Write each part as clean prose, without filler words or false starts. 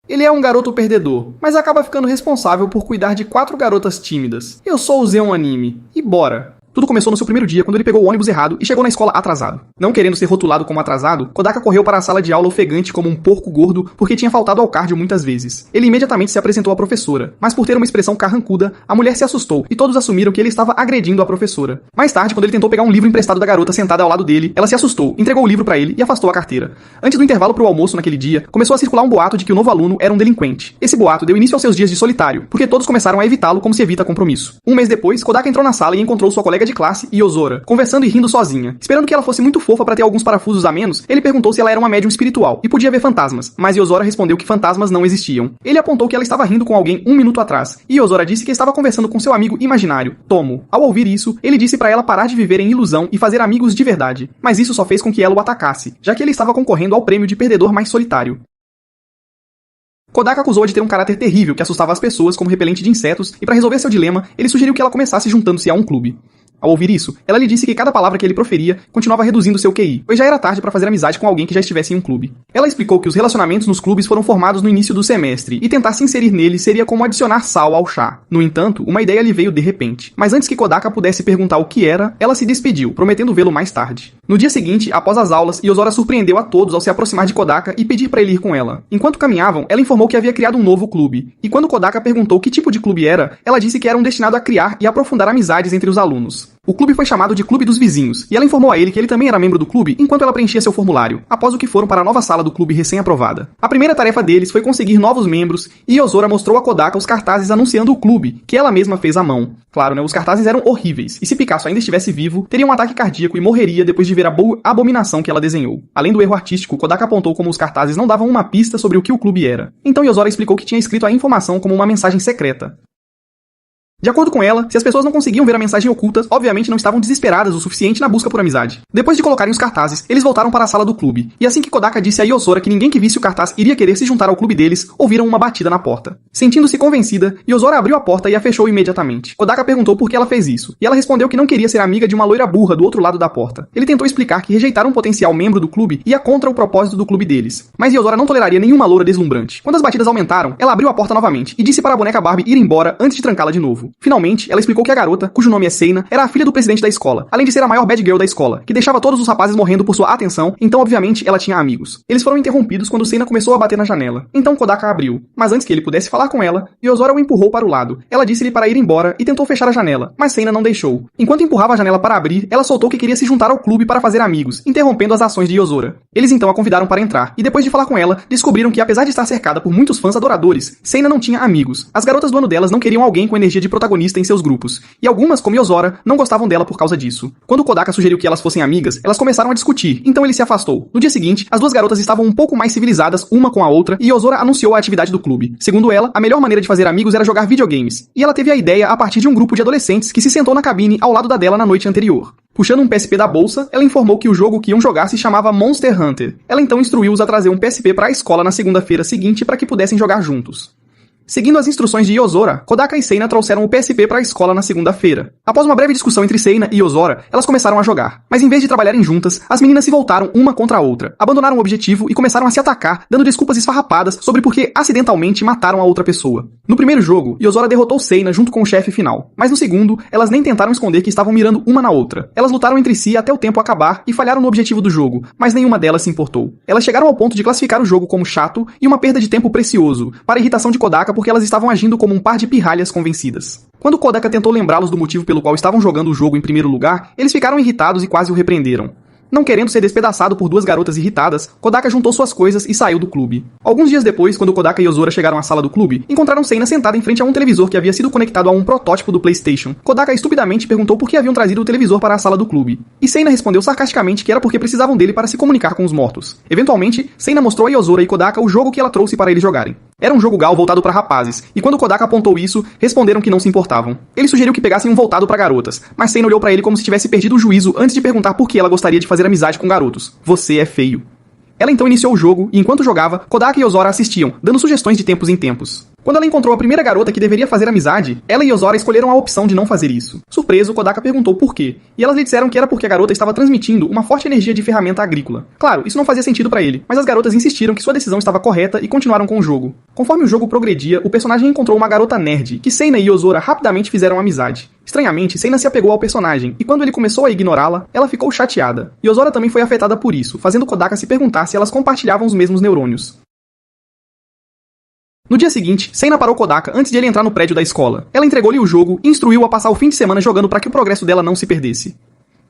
Ele é um garoto perdedor, mas acaba ficando responsável por cuidar de 4 garotas tímidas. Eu sou o Zeon Anime. E bora! Tudo começou no seu primeiro dia, quando ele pegou o ônibus errado e chegou na escola atrasado. Não querendo ser rotulado como atrasado, Kodaka correu para a sala de aula ofegante como um porco gordo porque tinha faltado ao cardio muitas vezes. Ele imediatamente se apresentou à professora, mas por ter uma expressão carrancuda, a mulher se assustou e todos assumiram que ele estava agredindo a professora. Mais tarde, quando ele tentou pegar um livro emprestado da garota sentada ao lado dele, ela se assustou, entregou o livro para ele e afastou a carteira. Antes do intervalo para o almoço naquele dia, começou a circular um boato de que o novo aluno era um delinquente. Esse boato deu início aos seus dias de solitário, porque todos começaram a evitá-lo como se evita compromisso. Um mês depois, Kodaka entrou na sala e encontrou sua colega de classe, Yozora, conversando e rindo sozinha. Esperando que ela fosse muito fofa para ter alguns parafusos a menos, ele perguntou se ela era uma médium espiritual e podia ver fantasmas, mas Yozora respondeu que fantasmas não existiam. Ele apontou que ela estava rindo com alguém 1 minuto atrás, e Yozora disse que estava conversando com seu amigo imaginário, Tomo. Ao ouvir isso, ele disse para ela parar de viver em ilusão e fazer amigos de verdade, mas isso só fez com que ela o atacasse, já que ele estava concorrendo ao prêmio de perdedor mais solitário. Kodaka acusou-a de ter um caráter terrível que assustava as pessoas como repelente de insetos, e para resolver seu dilema, ele sugeriu que ela começasse juntando-se a um clube. Ao ouvir isso, ela lhe disse que cada palavra que ele proferia continuava reduzindo seu QI, pois já era tarde para fazer amizade com alguém que já estivesse em um clube. Ela explicou que os relacionamentos nos clubes foram formados no início do semestre, e tentar se inserir nele seria como adicionar sal ao chá. No entanto, uma ideia lhe veio de repente. Mas antes que Kodaka pudesse perguntar o que era, ela se despediu, prometendo vê-lo mais tarde. No dia seguinte, após as aulas, Yozora surpreendeu a todos ao se aproximar de Kodaka e pedir para ele ir com ela. Enquanto caminhavam, ela informou que havia criado um novo clube, e quando Kodaka perguntou que tipo de clube era, ela disse que era um destinado a criar e aprofundar amizades entre os alunos. O clube foi chamado de Clube dos Vizinhos, e ela informou a ele que ele também era membro do clube enquanto ela preenchia seu formulário, após o que foram para a nova sala do clube recém-aprovada. A primeira tarefa deles foi conseguir novos membros, e Yozora mostrou a Kodaka os cartazes anunciando o clube, que ela mesma fez à mão. Claro, né, os cartazes eram horríveis, e se Picasso ainda estivesse vivo, teria um ataque cardíaco e morreria depois de ver a abominação que ela desenhou. Além do erro artístico, Kodaka apontou como os cartazes não davam uma pista sobre o que o clube era. Então Yozora explicou que tinha escrito a informação como uma mensagem secreta. De acordo com ela, se as pessoas não conseguiam ver a mensagem oculta, obviamente não estavam desesperadas o suficiente na busca por amizade. Depois de colocarem os cartazes, eles voltaram para a sala do clube, e assim que Kodaka disse a Yozora que ninguém que visse o cartaz iria querer se juntar ao clube deles, ouviram uma batida na porta. Sentindo-se convencida, Yozora abriu a porta e a fechou imediatamente. Kodaka perguntou por que ela fez isso, e ela respondeu que não queria ser amiga de uma loira burra do outro lado da porta. Ele tentou explicar que rejeitar um potencial membro do clube ia contra o propósito do clube deles, mas Yozora não toleraria nenhuma loura deslumbrante. Quando as batidas aumentaram, ela abriu a porta novamente e disse para a boneca Barbie ir embora antes de trancá-la de novo. Finalmente, ela explicou que a garota, cujo nome é Seina, era a filha do presidente da escola, além de ser a maior bad girl da escola, que deixava todos os rapazes morrendo por sua atenção, então obviamente ela tinha amigos. Eles foram interrompidos quando Seina começou a bater na janela. Então Kodaka abriu, mas antes que ele pudesse falar com ela, Yozora o empurrou para o lado. Ela disse-lhe para ir embora e tentou fechar a janela, mas Seina não deixou. Enquanto empurrava a janela para abrir, ela soltou que queria se juntar ao clube para fazer amigos, interrompendo as ações de Yozora. Eles então a convidaram para entrar, e depois de falar com ela, descobriram que apesar de estar cercada por muitos fãs adoradores, Seina não tinha amigos. As garotas do ano delas não queriam alguém com energia de protagonista em seus grupos, e algumas, como Yozora, não gostavam dela por causa disso. Quando Kodaka sugeriu que elas fossem amigas, elas começaram a discutir, então ele se afastou. No dia seguinte, as duas garotas estavam um pouco mais civilizadas uma com a outra, e Yozora anunciou a atividade do clube. Segundo ela, a melhor maneira de fazer amigos era jogar videogames, e ela teve a ideia a partir de um grupo de adolescentes que se sentou na cabine ao lado da dela na noite anterior. Puxando um PSP da bolsa, ela informou que o jogo que iam jogar se chamava Monster Hunter. Ela então instruiu-os a trazer um PSP para a escola na segunda-feira seguinte para que pudessem jogar juntos. Seguindo as instruções de Yozora, Kodaka e Seina trouxeram o PSP para a escola na segunda-feira. Após uma breve discussão entre Seina e Yozora, elas começaram a jogar. Mas em vez de trabalharem juntas, as meninas se voltaram uma contra a outra, abandonaram o objetivo e começaram a se atacar, dando desculpas esfarrapadas sobre por que acidentalmente mataram a outra pessoa. No primeiro jogo, Yozora derrotou Seina junto com o chefe final. Mas no segundo, elas nem tentaram esconder que estavam mirando uma na outra. Elas lutaram entre si até o tempo acabar e falharam no objetivo do jogo, mas nenhuma delas se importou. Elas chegaram ao ponto de classificar o jogo como chato e uma perda de tempo precioso, para a irritação de Kodaka porque elas estavam agindo como um par de pirralhas convencidas. Quando Kodaka tentou lembrá-los do motivo pelo qual estavam jogando o jogo em primeiro lugar, eles ficaram irritados e quase o repreenderam. Não querendo ser despedaçado por duas garotas irritadas, Kodaka juntou suas coisas e saiu do clube. Alguns dias depois, quando Kodaka e Yozora chegaram à sala do clube, encontraram Seina sentada em frente a um televisor que havia sido conectado a um protótipo do PlayStation. Kodaka estupidamente perguntou por que haviam trazido o televisor para a sala do clube. E Seina respondeu sarcasticamente que era porque precisavam dele para se comunicar com os mortos. Eventualmente, Seina mostrou a Yozora e Kodaka o jogo que ela trouxe para eles jogarem. Era um jogo GAL voltado para rapazes, e quando Kodaka apontou isso, responderam que não se importavam. Ele sugeriu que pegassem um voltado para garotas, mas Seina olhou para ele como se tivesse perdido o juízo antes de perguntar por que ela gostaria de fazer amizade com garotos. Você é feio. Ela então iniciou o jogo, e enquanto jogava, Kodaka e Yozora assistiam, dando sugestões de tempos em tempos. Quando ela encontrou a primeira garota que deveria fazer amizade, ela e Yozora escolheram a opção de não fazer isso. Surpreso, Kodaka perguntou por quê, e elas lhe disseram que era porque a garota estava transmitindo uma forte energia de ferramenta agrícola. Claro, isso não fazia sentido pra ele, mas as garotas insistiram que sua decisão estava correta e continuaram com o jogo. Conforme o jogo progredia, o personagem encontrou uma garota nerd, que Seina e Yozora rapidamente fizeram amizade. Estranhamente, Seina se apegou ao personagem, e quando ele começou a ignorá-la, ela ficou chateada. Yozora também foi afetada por isso, fazendo Kodaka se perguntar se elas compartilhavam os mesmos neurônios. No dia seguinte, Seina parou Kodaka antes de ele entrar no prédio da escola. Ela entregou-lhe o jogo e instruiu-o a passar o fim de semana jogando para que o progresso dela não se perdesse.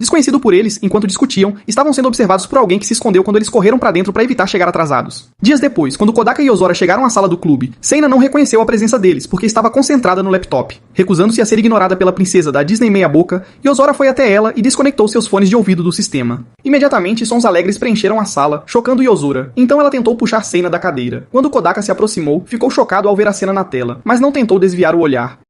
Desconhecido por eles, enquanto discutiam, estavam sendo observados por alguém que se escondeu quando eles correram pra dentro para evitar chegar atrasados. Dias depois, quando Kodaka e Yozora chegaram à sala do clube, Seina não reconheceu a presença deles porque estava concentrada no laptop. Recusando-se a ser ignorada pela princesa da Disney meia-boca, Yozora foi até ela e desconectou seus fones de ouvido do sistema. Imediatamente, sons alegres preencheram a sala, chocando Yozora. Então ela tentou puxar Seina da cadeira. Quando Kodaka se aproximou, ficou chocado ao ver a cena na tela, mas não tentou desviar o olhar.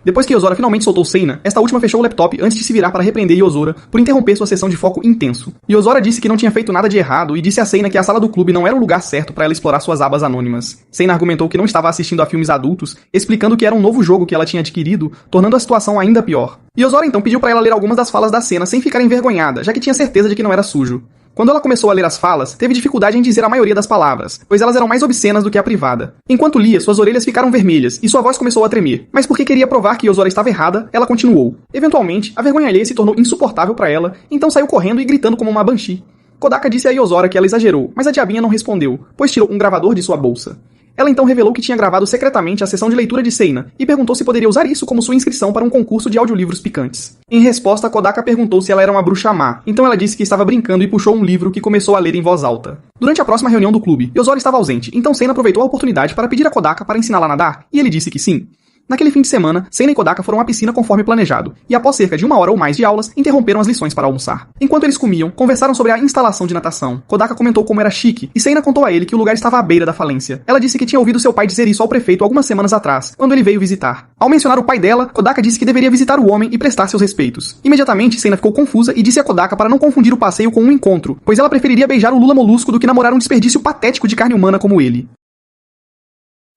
Depois que Yozora finalmente soltou Seina, esta última fechou o laptop antes de se virar para repreender Yozora por interromper sua sessão de foco intenso. Yozora disse que não tinha feito nada de errado e disse a Seina que a sala do clube não era o lugar certo para ela explorar suas abas anônimas. Seina argumentou que não estava assistindo a filmes adultos, explicando que era um novo jogo que ela tinha adquirido, tornando a situação ainda pior. Yozora então pediu para ela ler algumas das falas da cena sem ficar envergonhada, já que tinha certeza de que não era sujo. Quando ela começou a ler as falas, teve dificuldade em dizer a maioria das palavras, pois elas eram mais obscenas do que a privada. Enquanto lia, suas orelhas ficaram vermelhas e sua voz começou a tremer. Mas porque queria provar que Yozora estava errada, ela continuou. Eventualmente, a vergonha alheia se tornou insuportável para ela, então saiu correndo e gritando como uma banshee. Kodaka disse a Yozora que ela exagerou, mas a diabinha não respondeu, pois tirou um gravador de sua bolsa. Ela então revelou que tinha gravado secretamente a sessão de leitura de Seina e perguntou se poderia usar isso como sua inscrição para um concurso de audiolivros picantes. Em resposta, Kodaka perguntou se ela era uma bruxa má, então ela disse que estava brincando e puxou um livro que começou a ler em voz alta. Durante a próxima reunião do clube, Yozora estava ausente, então Seina aproveitou a oportunidade para pedir a Kodaka para ensiná-la a nadar, e ele disse que sim. Naquele fim de semana, Seina e Kodaka foram à piscina conforme planejado, e após cerca de 1 hora ou mais de aulas, interromperam as lições para almoçar. Enquanto eles comiam, conversaram sobre a instalação de natação. Kodaka comentou como era chique, e Seina contou a ele que o lugar estava à beira da falência. Ela disse que tinha ouvido seu pai dizer isso ao prefeito algumas semanas atrás, quando ele veio visitar. Ao mencionar o pai dela, Kodaka disse que deveria visitar o homem e prestar seus respeitos. Imediatamente, Seina ficou confusa e disse a Kodaka para não confundir o passeio com um encontro, pois ela preferiria beijar o Lula Molusco do que namorar um desperdício patético de carne humana como ele.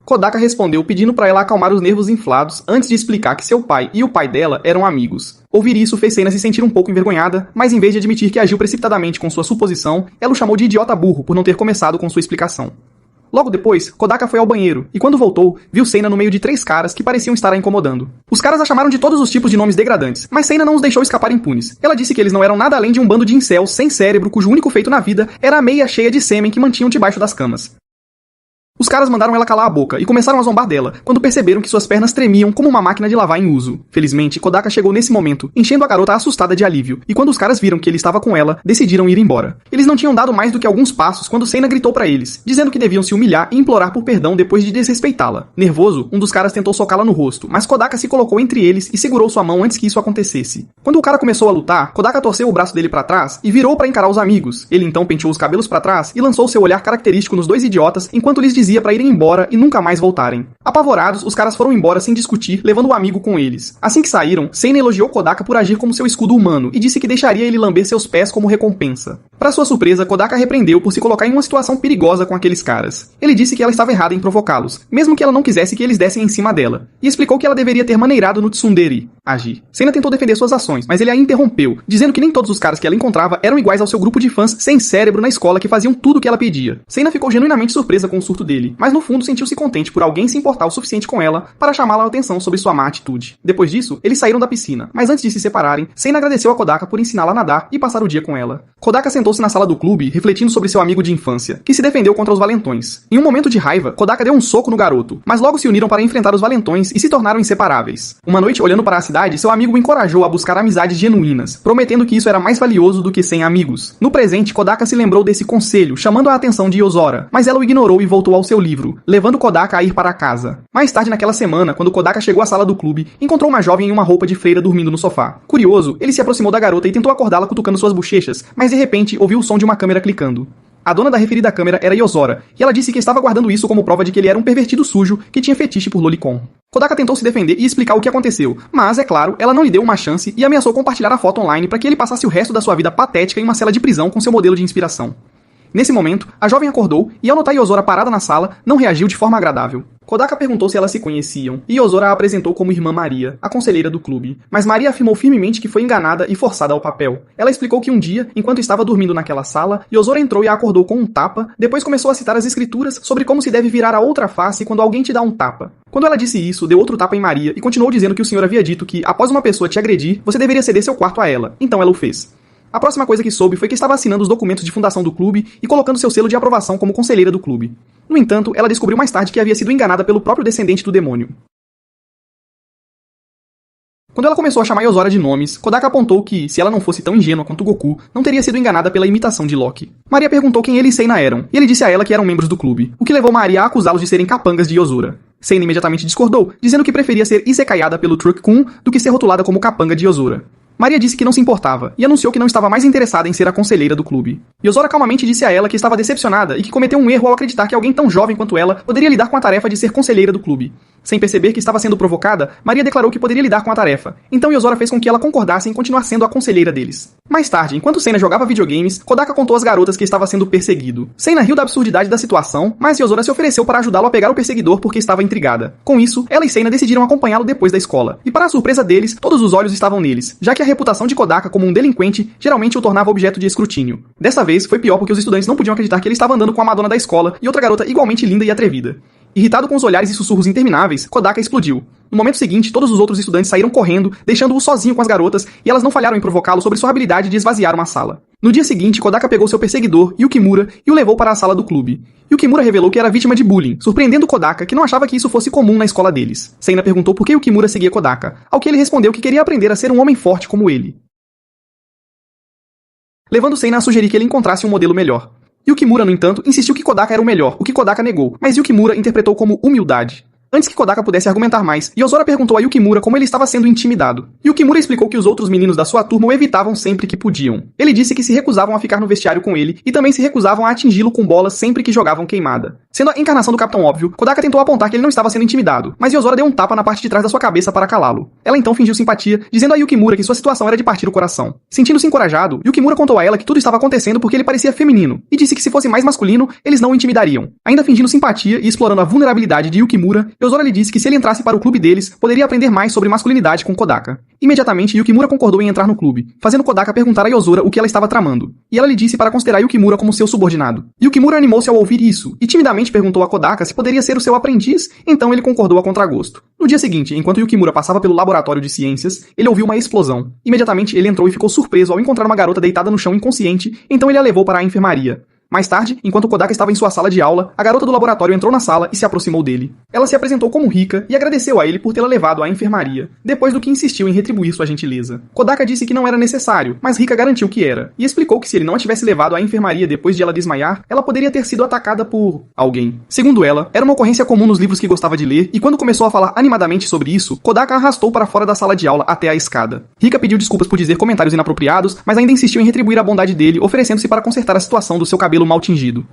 Kodaka respondeu pedindo para ela acalmar os nervos inflados antes de explicar que seu pai e o pai dela eram amigos. Ouvir isso fez Seina se sentir um pouco envergonhada, mas em vez de admitir que agiu precipitadamente com sua suposição, ela o chamou de idiota burro por não ter começado com sua explicação. Logo depois, Kodaka foi ao banheiro e quando voltou, viu Seina no meio de 3 caras que pareciam estar a incomodando. Os caras a chamaram de todos os tipos de nomes degradantes, mas Seina não os deixou escapar impunes. Ela disse que eles não eram nada além de um bando de incels sem cérebro cujo único feito na vida era a meia cheia de sêmen que mantinham debaixo das camas. Os caras mandaram ela calar a boca e começaram a zombar dela, quando perceberam que suas pernas tremiam como uma máquina de lavar em uso. Felizmente, Kodaka chegou nesse momento, enchendo a garota assustada de alívio, e quando os caras viram que ele estava com ela, decidiram ir embora. Eles não tinham dado mais do que alguns passos quando Seina gritou pra eles, dizendo que deviam se humilhar e implorar por perdão depois de desrespeitá-la. Nervoso, um dos caras tentou socá-la no rosto, mas Kodaka se colocou entre eles e segurou sua mão antes que isso acontecesse. Quando o cara começou a lutar, Kodaka torceu o braço dele pra trás e virou pra encarar os amigos. Ele então penteou os cabelos pra trás e lançou seu olhar característico nos dois idiotas enquanto lhes dizia pra irem embora e nunca mais voltarem. Apavorados, os caras foram embora sem discutir, levando o amigo com eles. Assim que saíram, Seina elogiou Kodaka por agir como seu escudo humano e disse que deixaria ele lamber seus pés como recompensa. Para sua surpresa, Kodaka repreendeu por se colocar em uma situação perigosa com aqueles caras. Ele disse que ela estava errada em provocá-los, mesmo que ela não quisesse que eles dessem em cima dela, e explicou que ela deveria ter maneirado no tsundere, agir. Seina tentou defender suas ações, mas ele a interrompeu, dizendo que nem todos os caras que ela encontrava eram iguais ao seu grupo de fãs sem cérebro na escola que faziam tudo o que ela pedia. Seina ficou genuinamente surpresa com o surto dele, mas no fundo sentiu-se contente por alguém se importar o suficiente com ela para chamá-la a atenção sobre sua má atitude. Depois disso, eles saíram da piscina, mas antes de se separarem, Seina agradeceu a Kodaka por ensiná-la a nadar e passar o dia com ela. Kodaka sentou-se na sala do clube, refletindo sobre seu amigo de infância, que se defendeu contra os valentões. Em um momento de raiva, Kodaka deu um soco no garoto, mas logo se uniram para enfrentar os valentões e se tornaram inseparáveis. Uma noite, olhando para a cidade, seu amigo o encorajou a buscar amizades genuínas, prometendo que isso era mais valioso do que 100 amigos. No presente, Kodaka se lembrou desse conselho, chamando a atenção de Yozora, mas ela o ignorou e voltou ao seu livro, levando Kodaka a ir para casa. Mais tarde naquela semana, quando Kodaka chegou à sala do clube, encontrou uma jovem em uma roupa de freira dormindo no sofá. Curioso, ele se aproximou da garota e tentou acordá-la cutucando suas bochechas, mas de repente ouviu o som de uma câmera clicando. A dona da referida câmera era Yozora, e ela disse que estava guardando isso como prova de que ele era um pervertido sujo que tinha fetiche por lolicon. Kodaka tentou se defender e explicar o que aconteceu, mas, é claro, ela não lhe deu uma chance e ameaçou compartilhar a foto online para que ele passasse o resto da sua vida patética em uma cela de prisão com seu modelo de inspiração. Nesse momento, a jovem acordou e, ao notar Yozora parada na sala, não reagiu de forma agradável. Kodaka perguntou se elas se conheciam, e Yozora a apresentou como irmã Maria, a conselheira do clube. Mas Maria afirmou firmemente que foi enganada e forçada ao papel. Ela explicou que um dia, enquanto estava dormindo naquela sala, Yozora entrou e a acordou com um tapa, depois começou a citar as escrituras sobre como se deve virar a outra face quando alguém te dá um tapa. Quando ela disse isso, deu outro tapa em Maria e continuou dizendo que o senhor havia dito que, após uma pessoa te agredir, você deveria ceder seu quarto a ela. Então ela o fez. A próxima coisa que soube foi que estava assinando os documentos de fundação do clube e colocando seu selo de aprovação como conselheira do clube. No entanto, ela descobriu mais tarde que havia sido enganada pelo próprio descendente do demônio. Quando ela começou a chamar Yozora de nomes, Kodaka apontou que, se ela não fosse tão ingênua quanto Goku, não teria sido enganada pela imitação de Loki. Maria perguntou quem ele e Seina eram, e ele disse a ela que eram membros do clube, o que levou Maria a acusá-los de serem capangas de Yozora. Seina imediatamente discordou, dizendo que preferia ser isekaiada pelo Truck-kun do que ser rotulada como capanga de Yozora. Maria disse que não se importava, e anunciou que não estava mais interessada em ser a conselheira do clube. Yozora calmamente disse a ela que estava decepcionada e que cometeu um erro ao acreditar que alguém tão jovem quanto ela poderia lidar com a tarefa de ser conselheira do clube. Sem perceber que estava sendo provocada, Maria declarou que poderia lidar com a tarefa, então Yozora fez com que ela concordasse em continuar sendo a conselheira deles. Mais tarde, enquanto Seina jogava videogames, Kodaka contou às garotas que estava sendo perseguido. Seina riu da absurdidade da situação, mas Yozora se ofereceu para ajudá-lo a pegar o perseguidor porque estava intrigada. Com isso, ela e Seina decidiram acompanhá-lo depois da escola, e para a surpresa deles, todos os olhos estavam neles, já que a reputação de Kodaka como um delinquente geralmente o tornava objeto de escrutínio. Dessa vez, foi pior porque os estudantes não podiam acreditar que ele estava andando com a Madonna da escola e outra garota igualmente linda e atrevida. Irritado com os olhares e sussurros intermináveis, Kodaka explodiu. No momento seguinte, todos os outros estudantes saíram correndo, deixando-o sozinho com as garotas, e elas não falharam em provocá-lo sobre sua habilidade de esvaziar uma sala. No dia seguinte, Kodaka pegou seu perseguidor, Yukimura, e o levou para a sala do clube. Yukimura revelou que era vítima de bullying, surpreendendo Kodaka, que não achava que isso fosse comum na escola deles. Seina perguntou por que Yukimura seguia Kodaka, ao que ele respondeu que queria aprender a ser um homem forte como ele, levando Seina a sugerir que ele encontrasse um modelo melhor. Yukimura, no entanto, insistiu que Kodaka era o melhor, o que Kodaka negou, mas Yukimura interpretou como humildade. Antes que Kodaka pudesse argumentar mais, Yozora perguntou a Yukimura como ele estava sendo intimidado. Yukimura explicou que os outros meninos da sua turma o evitavam sempre que podiam. Ele disse que se recusavam a ficar no vestiário com ele e também se recusavam a atingi-lo com bolas sempre que jogavam queimada. Sendo a encarnação do Capitão Óbvio, Kodaka tentou apontar que ele não estava sendo intimidado, mas Yozora deu um tapa na parte de trás da sua cabeça para calá-lo. Ela então fingiu simpatia, dizendo a Yukimura que sua situação era de partir o coração. Sentindo-se encorajado, Yukimura contou a ela que tudo estava acontecendo porque ele parecia feminino, e disse que se fosse mais masculino, eles não o intimidariam. Ainda fingindo simpatia e explorando a vulnerabilidade de Yukimura, Yozora lhe disse que se ele entrasse para o clube deles, poderia aprender mais sobre masculinidade com Kodaka. Imediatamente, Yukimura concordou em entrar no clube, fazendo Kodaka perguntar a Yozora o que ela estava tramando, e ela lhe disse para considerar Yukimura como seu subordinado. Yukimura animou-se ao ouvir isso, e timidamente perguntou a Kodaka se poderia ser o seu aprendiz, então ele concordou a contragosto. No dia seguinte, enquanto Yukimura passava pelo laboratório de ciências, ele ouviu uma explosão. Imediatamente, ele entrou e ficou surpreso ao encontrar uma garota deitada no chão inconsciente, então ele a levou para a enfermaria. Mais tarde, enquanto Kodaka estava em sua sala de aula, a garota do laboratório entrou na sala e se aproximou dele. Ela se apresentou como Rika e agradeceu a ele por tê-la levado à enfermaria, depois do que insistiu em retribuir sua gentileza. Kodaka disse que não era necessário, mas Rika garantiu que era, e explicou que se ele não a tivesse levado à enfermaria depois de ela desmaiar, ela poderia ter sido atacada por alguém. Segundo ela, era uma ocorrência comum nos livros que gostava de ler, e quando começou a falar animadamente sobre isso, Kodaka a arrastou para fora da sala de aula até a escada. Rika pediu desculpas por dizer comentários inapropriados, mas ainda insistiu em retribuir a bondade dele, oferecendo-se para consertar a situação do seu cabelo mal tingido.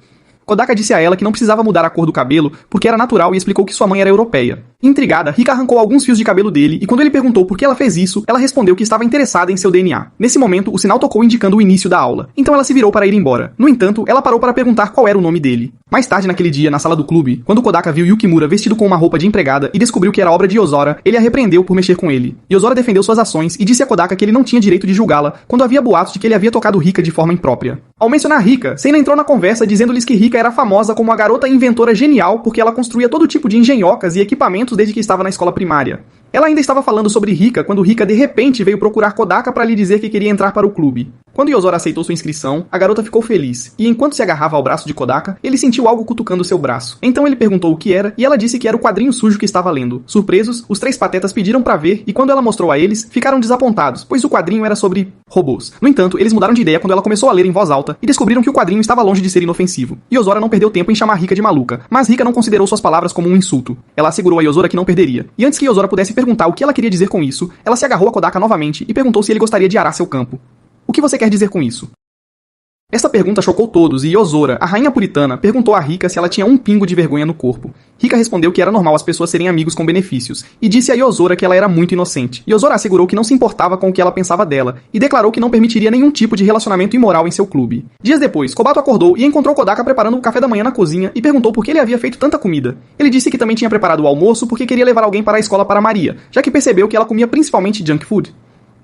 Kodaka disse a ela que não precisava mudar a cor do cabelo porque era natural e explicou que sua mãe era europeia. Intrigada, Rika arrancou alguns fios de cabelo dele e quando ele perguntou por que ela fez isso, ela respondeu que estava interessada em seu DNA. Nesse momento, o sinal tocou indicando o início da aula, então ela se virou para ir embora. No entanto, ela parou para perguntar qual era o nome dele. Mais tarde naquele dia, na sala do clube, quando Kodaka viu Yukimura vestido com uma roupa de empregada e descobriu que era obra de Yozora, ele a repreendeu por mexer com ele. Yozora defendeu suas ações e disse a Kodaka que ele não tinha direito de julgá-la quando havia boatos de que ele havia tocado Rika de forma imprópria. Ao mencionar Rika, Seina entrou na conversa dizendo-lhes que Rika era famosa como uma garota inventora genial porque ela construía todo tipo de engenhocas e equipamentos desde que estava na escola primária. Ela ainda estava falando sobre Rika quando Rika de repente veio procurar Kodaka para lhe dizer que queria entrar para o clube. Quando Yozora aceitou sua inscrição, a garota ficou feliz, e enquanto se agarrava ao braço de Kodaka, ele sentiu algo cutucando seu braço. Então ele perguntou o que era, e ela disse que era o quadrinho sujo que estava lendo. Surpresos, os três patetas pediram para ver, e quando ela mostrou a eles, ficaram desapontados, pois o quadrinho era sobre robôs. No entanto, eles mudaram de ideia quando ela começou a ler em voz alta, e descobriram que o quadrinho estava longe de ser inofensivo. Yozora não perdeu tempo em chamar Rika de maluca, mas Rika não considerou suas palavras como um insulto. Ela assegurou a Yozora que não perderia, e antes que Yozora pudesse perguntar o que ela queria dizer com isso, ela se agarrou a Kodaka novamente e perguntou se ele gostaria de arar seu campo. O que você quer dizer com isso? Essa pergunta chocou todos e Yozora, a rainha puritana, perguntou a Rika se ela tinha um pingo de vergonha no corpo. Rika respondeu que era normal as pessoas serem amigos com benefícios, e disse a Yozora que ela era muito inocente. Yozora assegurou que não se importava com o que ela pensava dela, e declarou que não permitiria nenhum tipo de relacionamento imoral em seu clube. Dias depois, Kobato acordou e encontrou Kodaka preparando o café da manhã na cozinha e perguntou por que ele havia feito tanta comida. Ele disse que também tinha preparado o almoço porque queria levar alguém para a escola para Maria, já que percebeu que ela comia principalmente junk food.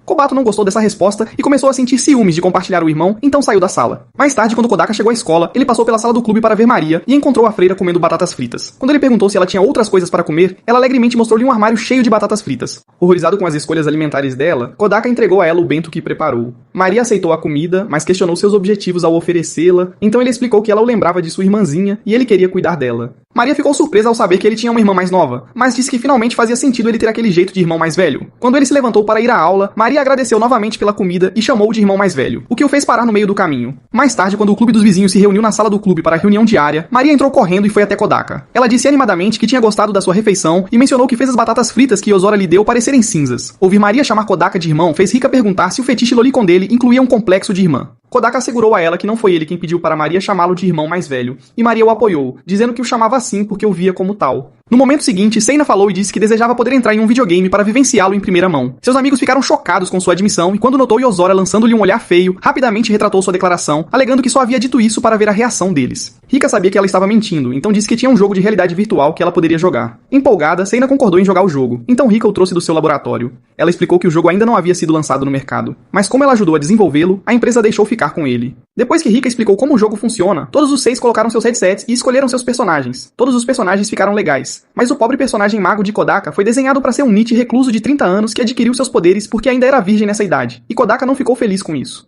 Kobato não gostou dessa resposta e começou a sentir ciúmes de compartilhar o irmão, então saiu da sala. Mais tarde, quando Kodaka chegou à escola, ele passou pela sala do clube para ver Maria e encontrou a freira comendo batatas fritas. Quando ele perguntou se ela tinha outras coisas para comer, ela alegremente mostrou-lhe um armário cheio de batatas fritas. Horrorizado com as escolhas alimentares dela, Kodaka entregou a ela o bento que preparou. Maria aceitou a comida, mas questionou seus objetivos ao oferecê-la, então ele explicou que ela o lembrava de sua irmãzinha e ele queria cuidar dela. Maria ficou surpresa ao saber que ele tinha uma irmã mais nova, mas disse que finalmente fazia sentido ele ter aquele jeito de irmão mais velho. Quando ele se levantou para ir à aula, Maria agradeceu novamente pela comida e chamou-o de irmão mais velho, o que o fez parar no meio do caminho. Mais tarde, quando o clube dos vizinhos se reuniu na sala do clube para a reunião diária, Maria entrou correndo e foi até Kodaka. Ela disse animadamente que tinha gostado da sua refeição e mencionou que fez as batatas fritas que Yozora lhe deu parecerem cinzas. Ouvir Maria chamar Kodaka de irmão fez Rika perguntar se o fetiche lolicon dele incluía um complexo de irmã. Kodaka assegurou a ela que não foi ele quem pediu para Maria chamá-lo de irmão mais velho, e Maria o apoiou, dizendo que o chamava assim porque o via como tal. No momento seguinte, Seina falou e disse que desejava poder entrar em um videogame para vivenciá-lo em primeira mão. Seus amigos ficaram chocados com sua admissão e quando notou Yozora lançando-lhe um olhar feio, rapidamente retratou sua declaração, alegando que só havia dito isso para ver a reação deles. Rika sabia que ela estava mentindo, então disse que tinha um jogo de realidade virtual que ela poderia jogar. Empolgada, Seina concordou em jogar o jogo, então Rika o trouxe do seu laboratório. Ela explicou que o jogo ainda não havia sido lançado no mercado, mas como ela ajudou a desenvolvê-lo, a empresa deixou ficar com ele. Depois que Rika explicou como o jogo funciona, todos os 6 colocaram seus headsets e escolheram seus personagens. Todos os personagens ficaram legais, mas o pobre personagem mago de Kodaka foi desenhado para ser um Nietzsche recluso de 30 anos que adquiriu seus poderes porque ainda era virgem nessa idade, e Kodaka não ficou feliz com isso.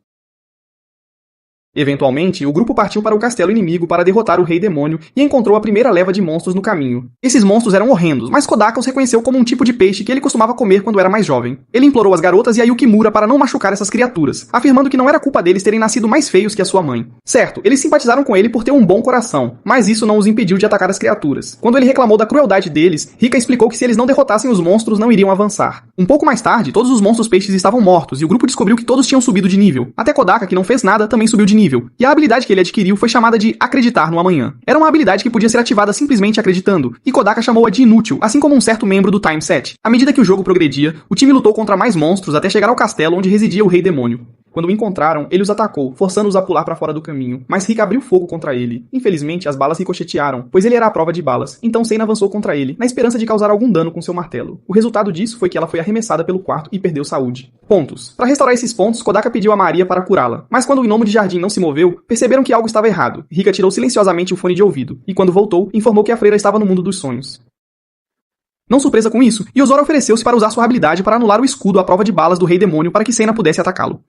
Eventualmente, o grupo partiu para o castelo inimigo para derrotar o Rei Demônio e encontrou a primeira leva de monstros no caminho. Esses monstros eram horrendos, mas Kodaka os reconheceu como um tipo de peixe que ele costumava comer quando era mais jovem. Ele implorou as garotas e a Yukimura para não machucar essas criaturas, afirmando que não era culpa deles terem nascido mais feios que a sua mãe. Certo, eles simpatizaram com ele por ter um bom coração, mas isso não os impediu de atacar as criaturas. Quando ele reclamou da crueldade deles, Rika explicou que se eles não derrotassem os monstros, não iriam avançar. Um pouco mais tarde, todos os monstros peixes estavam mortos e o grupo descobriu que todos tinham subido de nível. Até Kodaka, que não fez nada, também subiu de nível, e a habilidade que ele adquiriu foi chamada de acreditar no amanhã. Era uma habilidade que podia ser ativada simplesmente acreditando, e Kodaka chamou-a de inútil, assim como um certo membro do Time Set. À medida que o jogo progredia, o time lutou contra mais monstros até chegar ao castelo onde residia o Rei Demônio. Quando o encontraram, ele os atacou, forçando-os a pular para fora do caminho, mas Rika abriu fogo contra ele. Infelizmente, as balas ricochetearam, pois ele era a prova de balas, então Seina avançou contra ele, na esperança de causar algum dano com seu martelo. O resultado disso foi que ela foi arremessada pelo quarto e perdeu saúde. Pontos. Para restaurar esses pontos, Kodaka pediu a Maria para curá-la, mas quando o gnomo de jardim não se moveu, perceberam que algo estava errado. Rika tirou silenciosamente o fone de ouvido, e quando voltou, informou que a freira estava no mundo dos sonhos. Não surpresa com isso, Yozora ofereceu-se para usar sua habilidade para anular o escudo à prova de balas do Rei Demônio para que Seina pudesse atacá-lo.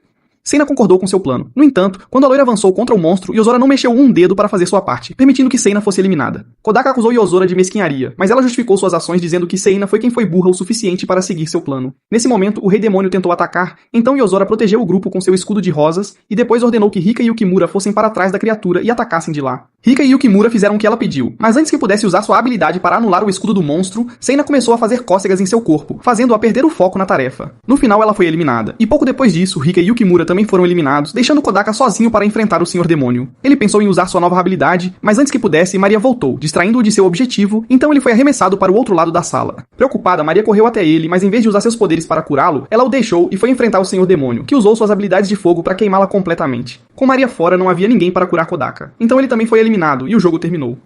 Seina concordou com seu plano. No entanto, quando a loira avançou contra o monstro, Yozora não mexeu um dedo para fazer sua parte, permitindo que Seina fosse eliminada. Kodaka acusou Yozora de mesquinharia, mas ela justificou suas ações dizendo que Seina foi quem foi burra o suficiente para seguir seu plano. Nesse momento, o Rei Demônio tentou atacar, então Yozora protegeu o grupo com seu escudo de rosas e depois ordenou que Rika e Yukimura fossem para trás da criatura e atacassem de lá. Rika e Yukimura fizeram o que ela pediu, mas antes que pudesse usar sua habilidade para anular o escudo do monstro, Seina começou a fazer cócegas em seu corpo, fazendo-a perder o foco na tarefa. No final, ela foi eliminada, e pouco depois disso, Rika e Yukimura também foram eliminados, deixando Kodaka sozinho para enfrentar o Senhor Demônio. Ele pensou em usar sua nova habilidade, mas antes que pudesse, Maria voltou, distraindo-o de seu objetivo, então ele foi arremessado para o outro lado da sala. Preocupada, Maria correu até ele, mas em vez de usar seus poderes para curá-lo, ela o deixou e foi enfrentar o Senhor Demônio, que usou suas habilidades de fogo para queimá-la completamente. Com Maria fora, não havia ninguém para curar Kodaka, então ele também foi eliminado, e o jogo terminou.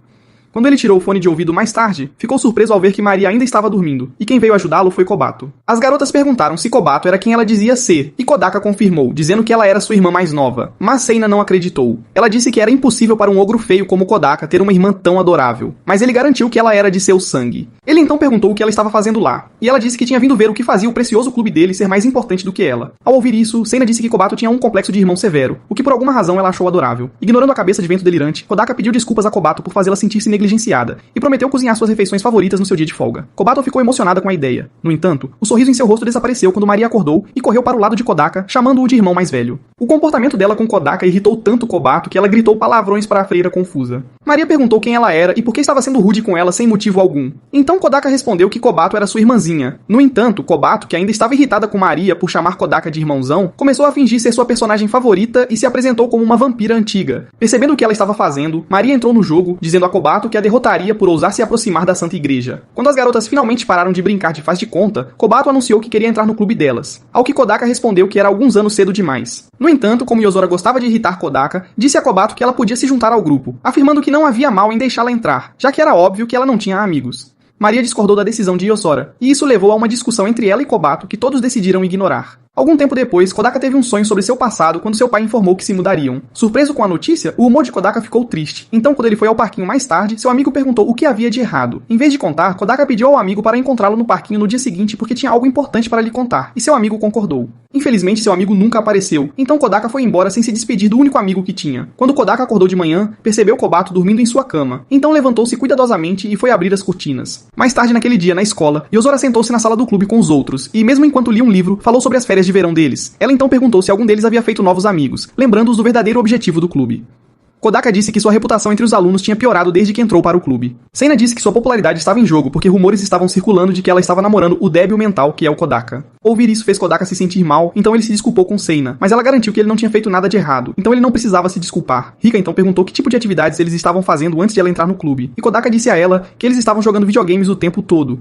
Quando ele tirou o fone de ouvido mais tarde, ficou surpreso ao ver que Maria ainda estava dormindo, e quem veio ajudá-lo foi Kobato. As garotas perguntaram se Kobato era quem ela dizia ser, e Kodaka confirmou, dizendo que ela era sua irmã mais nova. Mas Seina não acreditou. Ela disse que era impossível para um ogro feio como Kodaka ter uma irmã tão adorável, mas ele garantiu que ela era de seu sangue. Ele então perguntou o que ela estava fazendo lá, e ela disse que tinha vindo ver o que fazia o precioso clube dele ser mais importante do que ela. Ao ouvir isso, Seina disse que Kobato tinha um complexo de irmão severo, o que por alguma razão ela achou adorável. Ignorando a cabeça de vento delirante, Kodaka pediu desculpas a Kobato por fazê-la sentir-se negligente negligenciada, e prometeu cozinhar suas refeições favoritas no seu dia de folga. Kobato ficou emocionada com a ideia. No entanto, o sorriso em seu rosto desapareceu quando Maria acordou e correu para o lado de Kodaka, chamando-o de irmão mais velho. O comportamento dela com Kodaka irritou tanto Kobato que ela gritou palavrões para a freira confusa. Maria perguntou quem ela era e por que estava sendo rude com ela sem motivo algum. Então Kodaka respondeu que Kobato era sua irmãzinha. No entanto, Kobato, que ainda estava irritada com Maria por chamar Kodaka de irmãozão, começou a fingir ser sua personagem favorita e se apresentou como uma vampira antiga. Percebendo o que ela estava fazendo, Maria entrou no jogo, dizendo a Kobato que a derrotaria por ousar se aproximar da Santa Igreja. Quando as garotas finalmente pararam de brincar de faz de conta, Kobato anunciou que queria entrar no clube delas, ao que Kodaka respondeu que era alguns anos cedo demais. No entanto, como Yozora gostava de irritar Kodaka, disse a Kobato que ela podia se juntar ao grupo, afirmando que não havia mal em deixá-la entrar, já que era óbvio que ela não tinha amigos. Maria discordou da decisão de Yozora, e isso levou a uma discussão entre ela e Kobato que todos decidiram ignorar. Algum tempo depois, Kodaka teve um sonho sobre seu passado quando seu pai informou que se mudariam. Surpreso com a notícia, o humor de Kodaka ficou triste. Então, quando ele foi ao parquinho mais tarde, seu amigo perguntou o que havia de errado. Em vez de contar, Kodaka pediu ao amigo para encontrá-lo no parquinho no dia seguinte porque tinha algo importante para lhe contar, e seu amigo concordou. Infelizmente, seu amigo nunca apareceu, então Kodaka foi embora sem se despedir do único amigo que tinha. Quando Kodaka acordou de manhã, percebeu Kobato dormindo em sua cama. Então levantou-se cuidadosamente e foi abrir as cortinas. Mais tarde naquele dia, na escola, Yozora sentou-se na sala do clube com os outros, e mesmo enquanto lia um livro, falou sobre as férias de verão deles. Ela então perguntou se algum deles havia feito novos amigos, lembrando-os do verdadeiro objetivo do clube. Kodaka disse que sua reputação entre os alunos tinha piorado desde que entrou para o clube. Seina disse que sua popularidade estava em jogo porque rumores estavam circulando de que ela estava namorando o débil mental que é o Kodaka. Ouvir isso fez Kodaka se sentir mal, então ele se desculpou com Seina, mas ela garantiu que ele não tinha feito nada de errado, então ele não precisava se desculpar. Rika então perguntou que tipo de atividades eles estavam fazendo antes de ela entrar no clube, e Kodaka disse a ela que eles estavam jogando videogames o tempo todo.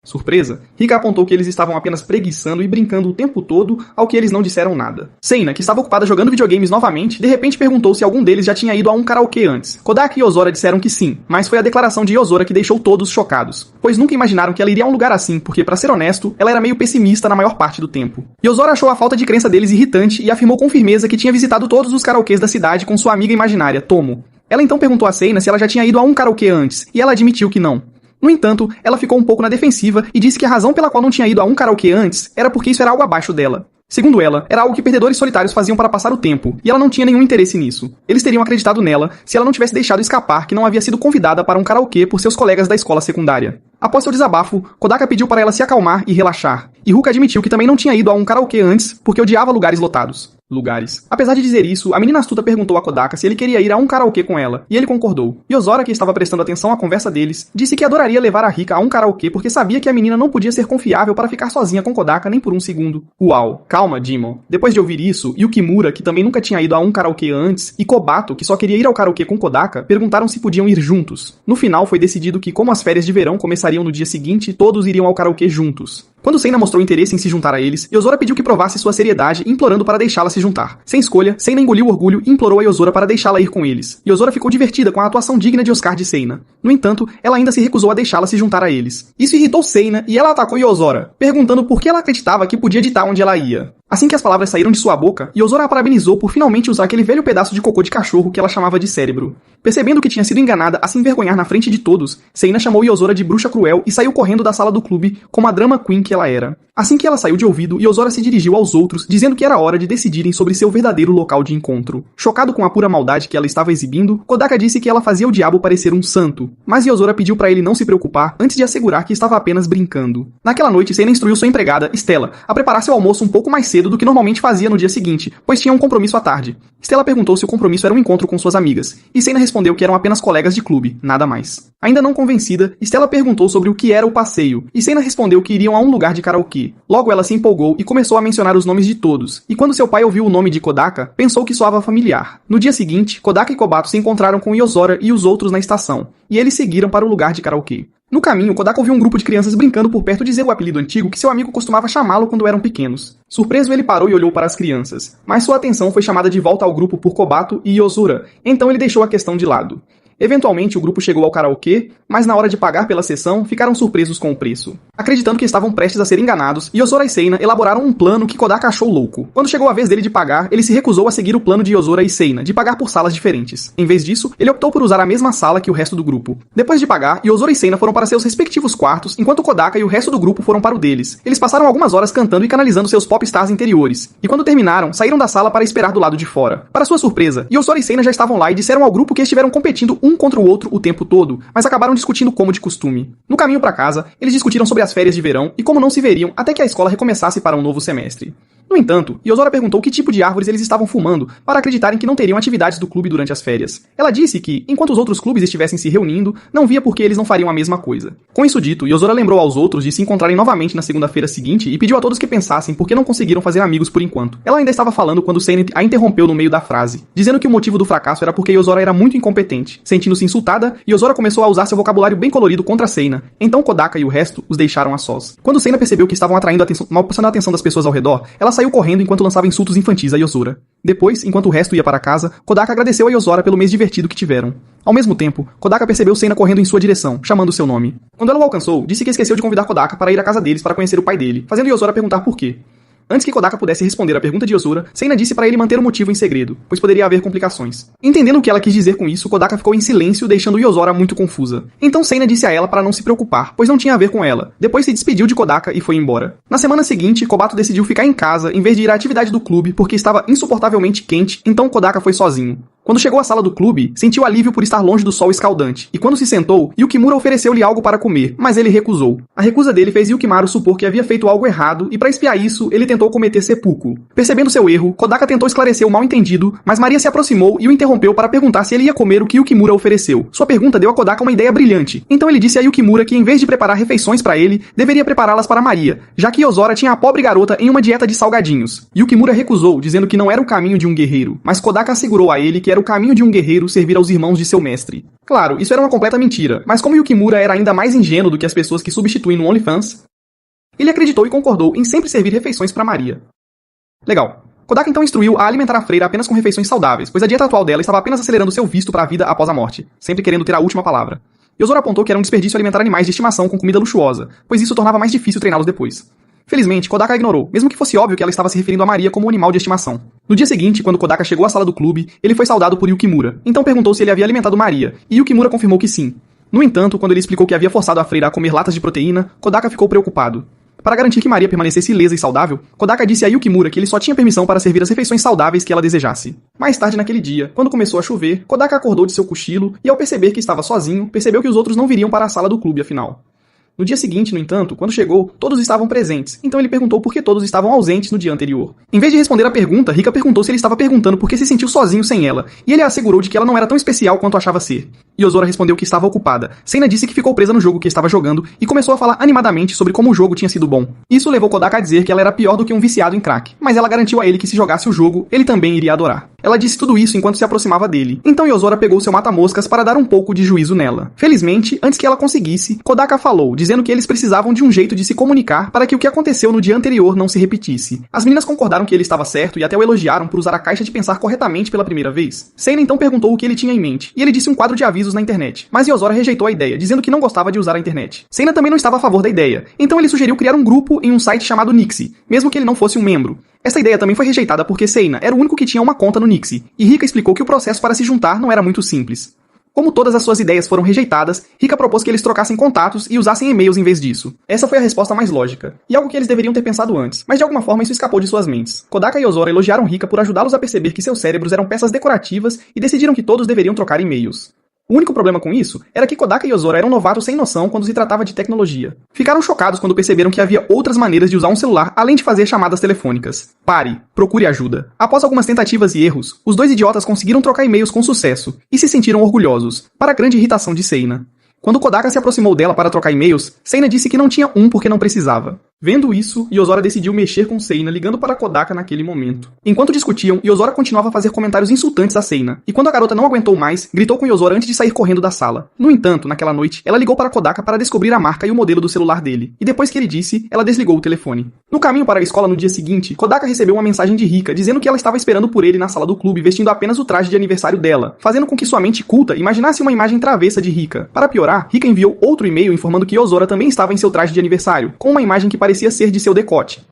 Surpresa, Rika apontou que eles estavam apenas preguiçando e brincando o tempo todo, ao que eles não disseram nada. Seina, que estava ocupada jogando videogames novamente, de repente perguntou se algum deles já tinha ido a um karaokê antes. Kodaka e Yozora disseram que sim, mas foi a declaração de Yozora que deixou todos chocados, pois nunca imaginaram que ela iria a um lugar assim, porque, pra ser honesto, ela era meio pessimista na maior parte do tempo. Yozora achou a falta de crença deles irritante e afirmou com firmeza que tinha visitado todos os karaokês da cidade com sua amiga imaginária, Tomo. Ela então perguntou a Seina se ela já tinha ido a um karaokê antes, e ela admitiu que não. No entanto, ela ficou um pouco na defensiva e disse que a razão pela qual não tinha ido a um karaokê antes era porque isso era algo abaixo dela. Segundo ela, era algo que perdedores solitários faziam para passar o tempo, e ela não tinha nenhum interesse nisso. Eles teriam acreditado nela se ela não tivesse deixado escapar que não havia sido convidada para um karaokê por seus colegas da escola secundária. Após seu desabafo, Kodaka pediu para ela se acalmar e relaxar, e Ruka admitiu que também não tinha ido a um karaokê antes porque odiava lugares lotados. Apesar de dizer isso, a menina astuta perguntou a Kodaka se ele queria ir a um karaokê com ela, e ele concordou. Yozora, que estava prestando atenção à conversa deles, disse que adoraria levar a Rika a um karaokê porque sabia que a menina não podia ser confiável para ficar sozinha com Kodaka nem por um segundo. Uau, calma, Jimon. Depois de ouvir isso, Yukimura, que também nunca tinha ido a um karaokê antes, e Kobato, que só queria ir ao karaokê com Kodaka, perguntaram se podiam ir juntos. No final, foi decidido que, como as férias de verão começariam no dia seguinte, todos iriam ao karaokê juntos. Quando Seina mostrou interesse em se juntar a eles, Yozora pediu que provasse sua seriedade, implorando para deixá-la se juntar. Sem escolha, Seina engoliu o orgulho e implorou a Yozora para deixá-la ir com eles. Yozora ficou divertida com a atuação digna de Oscar de Seina. No entanto, ela ainda se recusou a deixá-la se juntar a eles. Isso irritou Seina e ela atacou Yozora, perguntando por que ela acreditava que podia ditar onde ela ia. Assim que as palavras saíram de sua boca, Yozora a parabenizou por finalmente usar aquele velho pedaço de cocô de cachorro que ela chamava de cérebro. Percebendo que tinha sido enganada a se envergonhar na frente de todos, Seina chamou Yozora de bruxa cruel e saiu correndo da sala do clube como a drama queen que ela era. Assim que ela saiu de ouvido, Yozora se dirigiu aos outros, dizendo que era hora de decidirem sobre seu verdadeiro local de encontro. Chocado com a pura maldade que ela estava exibindo, Kodaka disse que ela fazia o diabo parecer um santo, mas Yozora pediu para ele não se preocupar antes de assegurar que estava apenas brincando. Naquela noite, Seina instruiu sua empregada, Stella, a preparar seu almoço um pouco mais cedo do que normalmente fazia no dia seguinte, pois tinha um compromisso à tarde. Stella perguntou se o compromisso era um encontro com suas amigas, e Seina respondeu que eram apenas colegas de clube, nada mais. Ainda não convencida, Stella perguntou sobre o que era o passeio, e Seina respondeu que iriam a um lugar de karaokê. Logo ela se empolgou e começou a mencionar os nomes de todos, e quando seu pai ouviu o nome de Kodaka, pensou que soava familiar. No dia seguinte, Kodaka e Kobato se encontraram com Yozora e os outros na estação, e eles seguiram para o lugar de karaokê. No caminho, Kodaka ouviu um grupo de crianças brincando por perto dizer o apelido antigo que seu amigo costumava chamá-lo quando eram pequenos. Surpreso, ele parou e olhou para as crianças, mas sua atenção foi chamada de volta ao grupo por Kobato e Yozora, então ele deixou a questão de lado. Eventualmente, o grupo chegou ao karaokê, mas na hora de pagar pela sessão, ficaram surpresos com o preço. Acreditando que estavam prestes a ser enganados, Yozora e Seina elaboraram um plano que Kodaka achou louco. Quando chegou a vez dele de pagar, ele se recusou a seguir o plano de Yozora e Seina, de pagar por salas diferentes. Em vez disso, ele optou por usar a mesma sala que o resto do grupo. Depois de pagar, Yozora e Seina foram para seus respectivos quartos, enquanto Kodaka e o resto do grupo foram para o deles. Eles passaram algumas horas cantando e canalizando seus popstars interiores, e quando terminaram, saíram da sala para esperar do lado de fora. Para sua surpresa, Yozora e Seina já estavam lá e disseram ao grupo que estiveram competindo um contra o outro o tempo todo, mas acabaram discutindo como de costume. No caminho para casa, eles discutiram sobre as férias de verão e como não se veriam até que a escola recomeçasse para um novo semestre. No entanto, Yozora perguntou que tipo de árvores eles estavam fumando para acreditarem que não teriam atividades do clube durante as férias. Ela disse que, enquanto os outros clubes estivessem se reunindo, não via por que eles não fariam a mesma coisa. Com isso dito, Yozora lembrou aos outros de se encontrarem novamente na segunda-feira seguinte e pediu a todos que pensassem por que não conseguiram fazer amigos por enquanto. Ela ainda estava falando quando Seina a interrompeu no meio da frase, dizendo que o motivo do fracasso era porque Yozora era muito incompetente. Sentindo-se insultada, Yozora começou a usar seu vocabulário bem colorido contra Seina. Então Kodaka e o resto os deixaram a sós. Quando Seina percebeu que estavam atraindo a atenção das pessoas ao redor, ela saiu correndo enquanto lançava insultos infantis a Yozora. Depois, enquanto o resto ia para casa, Kodaka agradeceu a Yozora pelo mês divertido que tiveram. Ao mesmo tempo, Kodaka percebeu Seina correndo em sua direção, chamando seu nome. Quando ela o alcançou, disse que esqueceu de convidar Kodaka para ir à casa deles para conhecer o pai dele, fazendo Yozora perguntar por quê. Antes que Kodaka pudesse responder a pergunta de Yozora, Seina disse para ele manter o motivo em segredo, pois poderia haver complicações. Entendendo o que ela quis dizer com isso, Kodaka ficou em silêncio, deixando Yozora muito confusa. Então Seina disse a ela para não se preocupar, pois não tinha a ver com ela. Depois se despediu de Kodaka e foi embora. Na semana seguinte, Kobato decidiu ficar em casa em vez de ir à atividade do clube porque estava insuportavelmente quente, então Kodaka foi sozinho. Quando chegou à sala do clube, sentiu alívio por estar longe do sol escaldante, e quando se sentou, Yukimura ofereceu-lhe algo para comer, mas ele recusou. A recusa dele fez Yukimaru supor que havia feito algo errado, e para espiar isso, ele tentou cometer seppuku. Percebendo seu erro, Kodaka tentou esclarecer o mal-entendido, mas Maria se aproximou e o interrompeu para perguntar se ele ia comer o que Yukimura ofereceu. Sua pergunta deu a Kodaka uma ideia brilhante, então ele disse a Yukimura que em vez de preparar refeições para ele, deveria prepará-las para Maria, já que Yozora tinha a pobre garota em uma dieta de salgadinhos. Yukimura recusou, dizendo que não era o caminho de um guerreiro, mas Kodaka assegurou a ele que era o caminho de um guerreiro servir aos irmãos de seu mestre. Claro, isso era uma completa mentira, mas como Yukimura era ainda mais ingênuo do que as pessoas que substituem no OnlyFans, ele acreditou e concordou em sempre servir refeições para Maria. Legal. Kodaka então instruiu a alimentar a freira apenas com refeições saudáveis, pois a dieta atual dela estava apenas acelerando seu visto para a vida após a morte, sempre querendo ter a última palavra. Yozora apontou que era um desperdício alimentar animais de estimação com comida luxuosa, pois isso tornava mais difícil treiná-los depois. Felizmente, Kodaka a ignorou, mesmo que fosse óbvio que ela estava se referindo a Maria como um animal de estimação. No dia seguinte, quando Kodaka chegou à sala do clube, ele foi saudado por Yukimura. Então perguntou se ele havia alimentado Maria, e Yukimura confirmou que sim. No entanto, quando ele explicou que havia forçado a freira a comer latas de proteína, Kodaka ficou preocupado. Para garantir que Maria permanecesse ilesa e saudável, Kodaka disse a Yukimura que ele só tinha permissão para servir as refeições saudáveis que ela desejasse. Mais tarde naquele dia, quando começou a chover, Kodaka acordou de seu cochilo e, ao perceber que estava sozinho, percebeu que os outros não viriam para a sala do clube afinal. No dia seguinte, no entanto, quando chegou, todos estavam presentes, então ele perguntou por que todos estavam ausentes no dia anterior. Em vez de responder a pergunta, Rika perguntou se ele estava perguntando por que se sentiu sozinho sem ela, e ele a assegurou de que ela não era tão especial quanto achava ser. Yozora respondeu que estava ocupada. Seina disse que ficou presa no jogo que estava jogando e começou a falar animadamente sobre como o jogo tinha sido bom. Isso levou Kodaka a dizer que ela era pior do que um viciado em crack, mas ela garantiu a ele que se jogasse o jogo, ele também iria adorar. Ela disse tudo isso enquanto se aproximava dele. Então Yozora pegou seu mata-moscas para dar um pouco de juízo nela. Felizmente, antes que ela conseguisse, Kodaka falou, dizendo que eles precisavam de um jeito de se comunicar para que o que aconteceu no dia anterior não se repetisse. As meninas concordaram que ele estava certo e até o elogiaram por usar a caixa de pensar corretamente pela primeira vez. Seina então perguntou o que ele tinha em mente, e ele disse um quadro de avisos na internet. Mas Yozora rejeitou a ideia, dizendo que não gostava de usar a internet. Seina também não estava a favor da ideia, então ele sugeriu criar um grupo em um site chamado Nixie, mesmo que ele não fosse um membro. Essa ideia também foi rejeitada porque Seina era o único que tinha uma conta no Nixie, e Rika explicou que o processo para se juntar não era muito simples. Como todas as suas ideias foram rejeitadas, Rika propôs que eles trocassem contatos e usassem e-mails em vez disso. Essa foi a resposta mais lógica, e algo que eles deveriam ter pensado antes, mas de alguma forma isso escapou de suas mentes. Kodaka e Yozora elogiaram Rika por ajudá-los a perceber que seus cérebros eram peças decorativas e decidiram que todos deveriam trocar e-mails. O único problema com isso era que Kodaka e Yozora eram novatos sem noção quando se tratava de tecnologia. Ficaram chocados quando perceberam que havia outras maneiras de usar um celular além de fazer chamadas telefônicas. Pare, procure ajuda. Após algumas tentativas e erros, os dois idiotas conseguiram trocar e-mails com sucesso e se sentiram orgulhosos, para a grande irritação de Seina. Quando Kodaka se aproximou dela para trocar e-mails, Seina disse que não tinha um porque não precisava. Vendo isso, Yozora decidiu mexer com Seina, ligando para Kodaka naquele momento. Enquanto discutiam, Yozora continuava a fazer comentários insultantes a Seina, e quando a garota não aguentou mais, gritou com Yozora antes de sair correndo da sala. No entanto, naquela noite, ela ligou para Kodaka para descobrir a marca e o modelo do celular dele, e depois que ele disse, ela desligou o telefone. No caminho para a escola no dia seguinte, Kodaka recebeu uma mensagem de Rika dizendo que ela estava esperando por ele na sala do clube vestindo apenas o traje de aniversário dela, fazendo com que sua mente culta imaginasse uma imagem travessa de Rika. Para piorar, Rika enviou outro e-mail informando que Yozora também estava em seu traje de aniversário, com uma imagem que parecia ser de seu decote.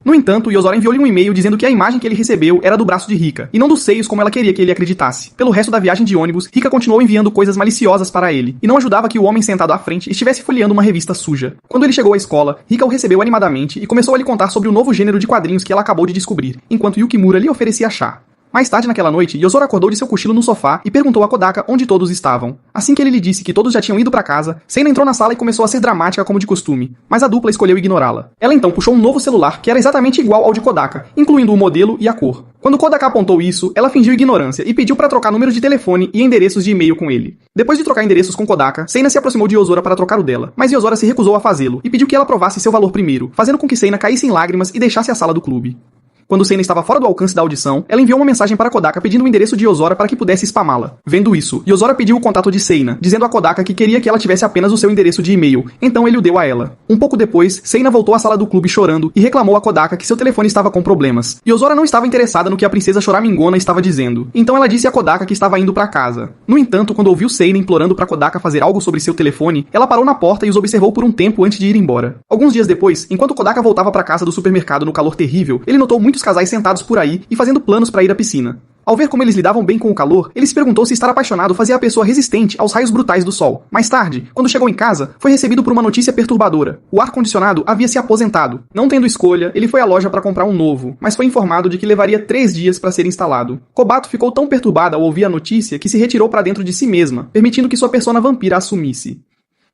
No entanto, Yozora enviou-lhe um e-mail dizendo que a imagem que ele recebeu era do braço de Rika, e não dos seios como ela queria que ele acreditasse. Pelo resto da viagem de ônibus, Rika continuou enviando coisas maliciosas para ele, e não ajudava que o homem sentado à frente estivesse folheando uma revista suja. Quando ele chegou à escola, Rika o recebeu animadamente e começou a lhe contar sobre o novo gênero de quadrinhos que ela acabou de descobrir, enquanto Yukimura lhe oferecia chá. Mais tarde naquela noite, Yozora acordou de seu cochilo no sofá e perguntou a Kodaka onde todos estavam. Assim que ele lhe disse que todos já tinham ido pra casa, Seina entrou na sala e começou a ser dramática como de costume, mas a dupla escolheu ignorá-la. Ela então puxou um novo celular que era exatamente igual ao de Kodaka, incluindo o modelo e a cor. Quando Kodaka apontou isso, ela fingiu ignorância e pediu para trocar números de telefone e endereços de e-mail com ele. Depois de trocar endereços com Kodaka, Seina se aproximou de Yozora para trocar o dela, mas Yozora se recusou a fazê-lo e pediu que ela provasse seu valor primeiro, fazendo com que Seina caísse em lágrimas e deixasse a sala do clube. Quando Seina estava fora do alcance da audição, ela enviou uma mensagem para Kodaka pedindo o endereço de Yozora para que pudesse spamá-la. Vendo isso, Yozora pediu o contato de Seina, dizendo a Kodaka que queria que ela tivesse apenas o seu endereço de e-mail, então ele o deu a ela. Um pouco depois, Seina voltou à sala do clube chorando e reclamou a Kodaka que seu telefone estava com problemas. Yozora não estava interessada no que a princesa choramingona estava dizendo, então ela disse a Kodaka que estava indo para casa. No entanto, quando ouviu Seina implorando para Kodaka fazer algo sobre seu telefone, ela parou na porta e os observou por um tempo antes de ir embora. Alguns dias depois, enquanto Kodaka voltava para casa do supermercado no calor terrível, ele notou muitos casais sentados por aí e fazendo planos para ir à piscina. Ao ver como eles lidavam bem com o calor, ele se perguntou se estar apaixonado fazia a pessoa resistente aos raios brutais do sol. Mais tarde, quando chegou em casa, foi recebido por uma notícia perturbadora. O ar-condicionado havia se aposentado. Não tendo escolha, ele foi à loja para comprar um novo, mas foi informado de que levaria 3 dias para ser instalado. Kobato ficou tão perturbada ao ouvir a notícia que se retirou para dentro de si mesma, permitindo que sua persona vampira a assumisse.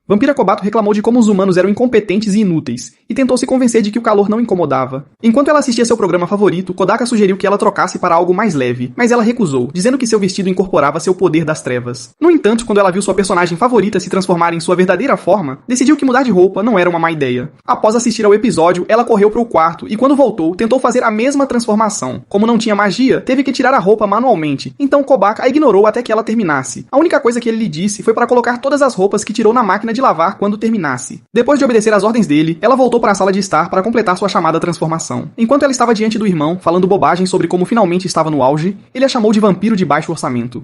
Vampira Kobato reclamou de como os humanos eram incompetentes e inúteis, e tentou se convencer de que o calor não incomodava. Enquanto ela assistia seu programa favorito, Kodaka sugeriu que ela trocasse para algo mais leve, mas ela recusou, dizendo que seu vestido incorporava seu poder das trevas. No entanto, quando ela viu sua personagem favorita se transformar em sua verdadeira forma, decidiu que mudar de roupa não era uma má ideia. Após assistir ao episódio, ela correu para o quarto e quando voltou, tentou fazer a mesma transformação. Como não tinha magia, teve que tirar a roupa manualmente, então Kobaka a ignorou até que ela terminasse. A única coisa que ele lhe disse foi para colocar todas as roupas que tirou na máquina de lavar quando terminasse. Depois de obedecer às ordens dele, ela voltou para a sala de estar para completar sua chamada transformação. Enquanto ela estava diante do irmão, falando bobagem sobre como finalmente estava no auge, ele a chamou de vampiro de baixo orçamento.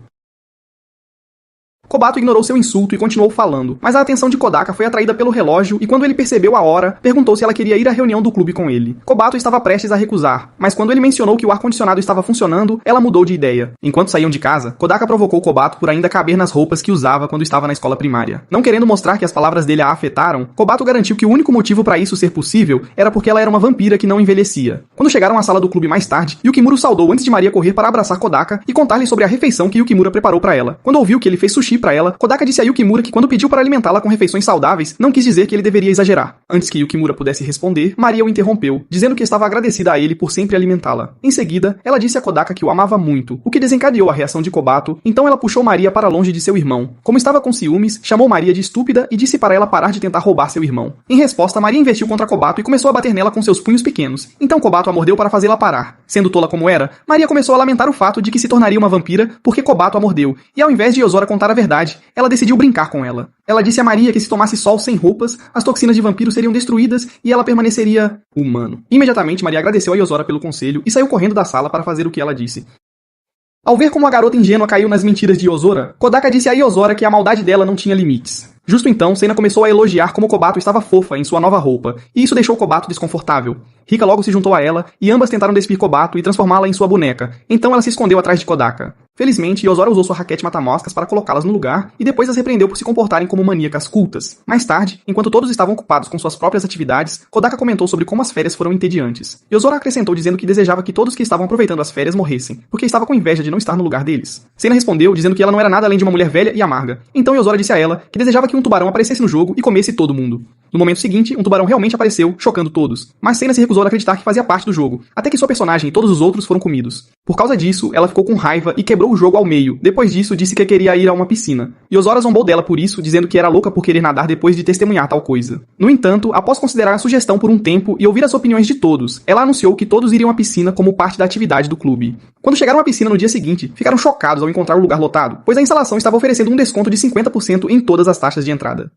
Kobato ignorou seu insulto e continuou falando, mas a atenção de Kodaka foi atraída pelo relógio e quando ele percebeu a hora, perguntou se ela queria ir à reunião do clube com ele. Kobato estava prestes a recusar, mas quando ele mencionou que o ar-condicionado estava funcionando, ela mudou de ideia. Enquanto saíam de casa, Kodaka provocou Kobato por ainda caber nas roupas que usava quando estava na escola primária. Não querendo mostrar que as palavras dele a afetaram, Kobato garantiu que o único motivo para isso ser possível era porque ela era uma vampira que não envelhecia. Quando chegaram à sala do clube mais tarde, Yukimura saudou antes de Maria correr para abraçar Kodaka e contar-lhe sobre a refeição que Yukimura preparou para ela. Quando ouviu que ele fez sushi para ela, Kodaka disse a Yukimura que quando pediu para alimentá-la com refeições saudáveis, não quis dizer que ele deveria exagerar. Antes que Yukimura pudesse responder, Maria o interrompeu, dizendo que estava agradecida a ele por sempre alimentá-la. Em seguida, ela disse a Kodaka que o amava muito, o que desencadeou a reação de Kobato, então ela puxou Maria para longe de seu irmão. Como estava com ciúmes, chamou Maria de estúpida e disse para ela parar de tentar roubar seu irmão. Em resposta, Maria investiu contra Kobato e começou a bater nela com seus punhos pequenos. Então Kobato a mordeu para fazê-la parar. Sendo tola como era, Maria começou a lamentar o fato de que se tornaria uma vampira porque Kobato a mordeu, e ao invés de Yozora contar a verdade, ela decidiu brincar com ela. Ela disse a Maria que se tomasse sol sem roupas, as toxinas de vampiro seriam destruídas e ela permaneceria humano. Imediatamente, Maria agradeceu a Yozora pelo conselho e saiu correndo da sala para fazer o que ela disse. Ao ver como a garota ingênua caiu nas mentiras de Yozora, Kodaka disse a Yozora que a maldade dela não tinha limites. Justo então, Seina começou a elogiar como Kobato estava fofa em sua nova roupa, e isso deixou Kobato desconfortável. Rika logo se juntou a ela, e ambas tentaram despir Kobato e transformá-la em sua boneca, então ela se escondeu atrás de Kodaka. Felizmente, Yozora usou sua raquete mata-moscas para colocá-las no lugar, e depois as repreendeu por se comportarem como maníacas cultas. Mais tarde, enquanto todos estavam ocupados com suas próprias atividades, Kodaka comentou sobre como as férias foram entediantes. Yozora acrescentou dizendo que desejava que todos que estavam aproveitando as férias morressem, porque estava com inveja de não estar no lugar deles. Seina respondeu dizendo que ela não era nada além de uma mulher velha e amarga. Então Yozora disse a ela que desejava que um tubarão aparecesse no jogo e comesse todo mundo. No momento seguinte, um tubarão realmente apareceu, chocando todos. Mas Seina se recusou a acreditar que fazia parte do jogo, até que sua personagem e todos os outros foram comidos. Por causa disso, ela ficou com raiva e quebrou o jogo ao meio. Depois disso, disse que queria ir a uma piscina. Yozora zombou dela por isso, dizendo que era louca por querer nadar depois de testemunhar tal coisa. No entanto, após considerar a sugestão por um tempo e ouvir as opiniões de todos, ela anunciou que todos iriam à piscina como parte da atividade do clube. Quando chegaram à piscina no dia seguinte, ficaram chocados ao encontrar o lugar lotado, pois a instalação estava oferecendo um desconto de 50% em todas as taxas de entrada.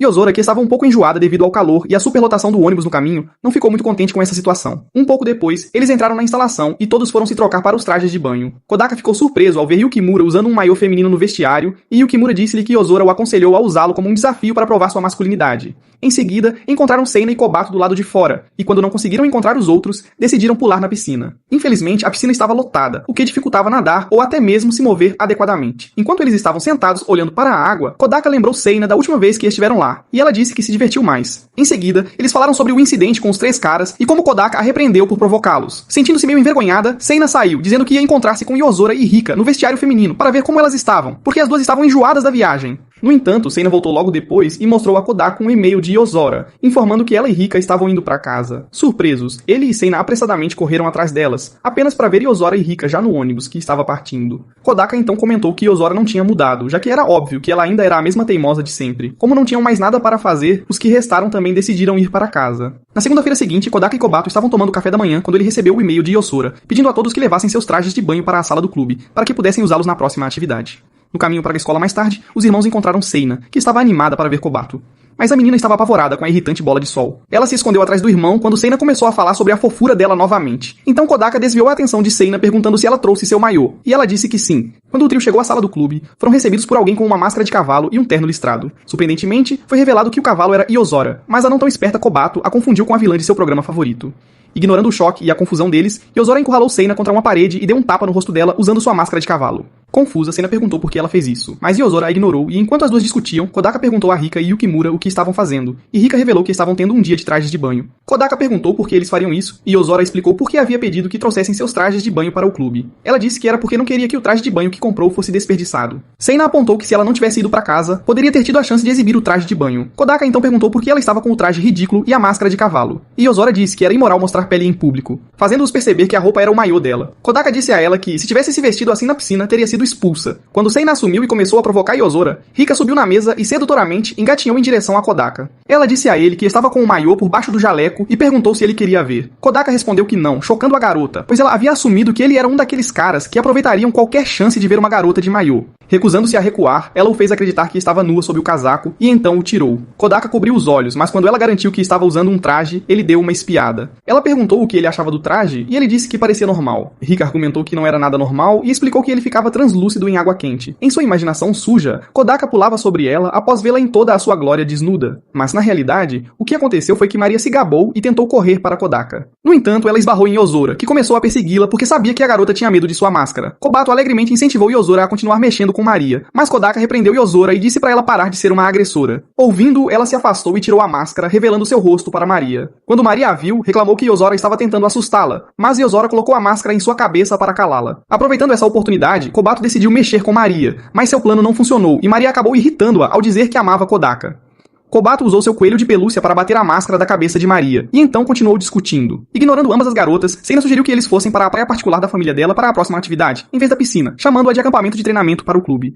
Yozora, que estava um pouco enjoada devido ao calor e à superlotação do ônibus no caminho, não ficou muito contente com essa situação. Um pouco depois, eles entraram na instalação e todos foram se trocar para os trajes de banho. Kodaka ficou surpreso ao ver Yukimura usando um maiô feminino no vestiário e Yukimura disse-lhe que Yozora o aconselhou a usá-lo como um desafio para provar sua masculinidade. Em seguida, encontraram Seina e Kobato do lado de fora, e quando não conseguiram encontrar os outros, decidiram pular na piscina. Infelizmente, a piscina estava lotada, o que dificultava nadar ou até mesmo se mover adequadamente. Enquanto eles estavam sentados olhando para a água, Kodaka lembrou Seina da última vez que estiveram lá lá, e ela disse que se divertiu mais. Em seguida, eles falaram sobre o incidente com os 3 caras e como Kodaka a repreendeu por provocá-los. Sentindo-se meio envergonhada, Seina saiu, dizendo que ia encontrar-se com Yozora e Rika no vestiário feminino para ver como elas estavam, porque as duas estavam enjoadas da viagem. No entanto, Seina voltou logo depois e mostrou a Kodaka um e-mail de Yozora, informando que ela e Rika estavam indo para casa. Surpresos, ele e Seina apressadamente correram atrás delas, apenas para ver Yozora e Rika já no ônibus que estava partindo. Kodaka então comentou que Yozora não tinha mudado, já que era óbvio que ela ainda era a mesma teimosa de sempre. Como não tinham mais nada para fazer, os que restaram também decidiram ir para casa. Na segunda-feira seguinte, Kodaka e Kobato estavam tomando café da manhã quando ele recebeu o e-mail de Yozora, pedindo a todos que levassem seus trajes de banho para a sala do clube, para que pudessem usá-los na próxima atividade. No caminho para a escola mais tarde, os irmãos encontraram Seina, que estava animada para ver Kobato. Mas a menina estava apavorada com a irritante bola de sol. Ela se escondeu atrás do irmão quando Seina começou a falar sobre a fofura dela novamente. Então Kodaka desviou a atenção de Seina perguntando se ela trouxe seu maiô, e ela disse que sim. Quando o trio chegou à sala do clube, foram recebidos por alguém com uma máscara de cavalo e um terno listrado. Surpreendentemente, foi revelado que o cavalo era Yozora, mas a não tão esperta Kobato a confundiu com a vilã de seu programa favorito. Ignorando o choque e a confusão deles, Yozora encurralou Seina contra uma parede e deu um tapa no rosto dela usando sua máscara de cavalo. Confusa, Seina perguntou por que ela fez isso, mas Yozora a ignorou e enquanto as duas discutiam, Kodaka perguntou a Rika e Yukimura o que estavam fazendo, e Rika revelou que estavam tendo um dia de trajes de banho. Kodaka perguntou por que eles fariam isso, e Yozora explicou por que havia pedido que trouxessem seus trajes de banho para o clube. Ela disse que era porque não queria que o traje de banho que comprou fosse desperdiçado. Seina apontou que se ela não tivesse ido para casa, poderia ter tido a chance de exibir o traje de banho. Kodaka então perguntou por que ela estava com o traje ridículo e a máscara de cavalo. E Yozora disse que era imoral mostrar pele em público, fazendo-os perceber que a roupa era o maiô dela. Kodaka disse a ela que, se tivesse se vestido assim na piscina, teria sido expulsa. Quando Seina assumiu e começou a provocar Yozora, Rika subiu na mesa e sedutoramente engatinhou em direção a Kodaka. Ela disse a ele que estava com o maiô por baixo do jaleco e perguntou se ele queria ver. Kodaka respondeu que não, chocando a garota, pois ela havia assumido que ele era um daqueles caras que aproveitariam qualquer chance de ver uma garota de maiô. Recusando-se a recuar, ela o fez acreditar que estava nua sob o casaco e então o tirou. Kodaka cobriu os olhos, mas quando ela garantiu que estava usando um traje, ele deu uma espiada. Ela perguntou o que ele achava do traje e ele disse que parecia normal. Rika argumentou que não era nada normal e explicou que ele ficava translúcido em água quente. Em sua imaginação suja, Kodaka pulava sobre ela após vê-la em toda a sua glória desnuda. Mas na realidade, o que aconteceu foi que Maria se gabou e tentou correr para Kodaka. No entanto, ela esbarrou em Yozora, que começou a persegui-la porque sabia que a garota tinha medo de sua máscara. Kobato alegremente incentivou Yozora a continuar mexendo com Maria, mas Kodaka repreendeu Yozora e disse para ela parar de ser uma agressora. Ouvindo, ela se afastou e tirou a máscara, revelando seu rosto para Maria. Quando Maria a viu, reclamou que Yozora estava tentando assustá-la, mas Yozora colocou a máscara em sua cabeça para calá-la. Aproveitando essa oportunidade, Kobato decidiu mexer com Maria, mas seu plano não funcionou e Maria acabou irritando-a ao dizer que amava Kodaka. Kobato usou seu coelho de pelúcia para bater a máscara da cabeça de Maria, e então continuou discutindo. Ignorando ambas as garotas, Seina sugeriu que eles fossem para a praia particular da família dela para a próxima atividade, em vez da piscina, chamando-a de acampamento de treinamento para o clube.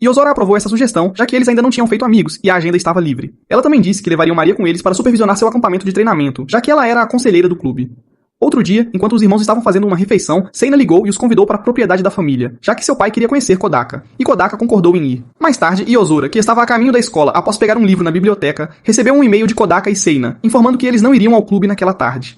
Yozora aprovou essa sugestão, já que eles ainda não tinham feito amigos, e a agenda estava livre. Ela também disse que levaria Maria com eles para supervisionar seu acampamento de treinamento, já que ela era a conselheira do clube. Outro dia, enquanto os irmãos estavam fazendo uma refeição, Seina ligou e os convidou para a propriedade da família, já que seu pai queria conhecer Kodaka, e Kodaka concordou em ir. Mais tarde, Yozora, que estava a caminho da escola após pegar um livro na biblioteca, recebeu um e-mail de Kodaka e Seina, informando que eles não iriam ao clube naquela tarde.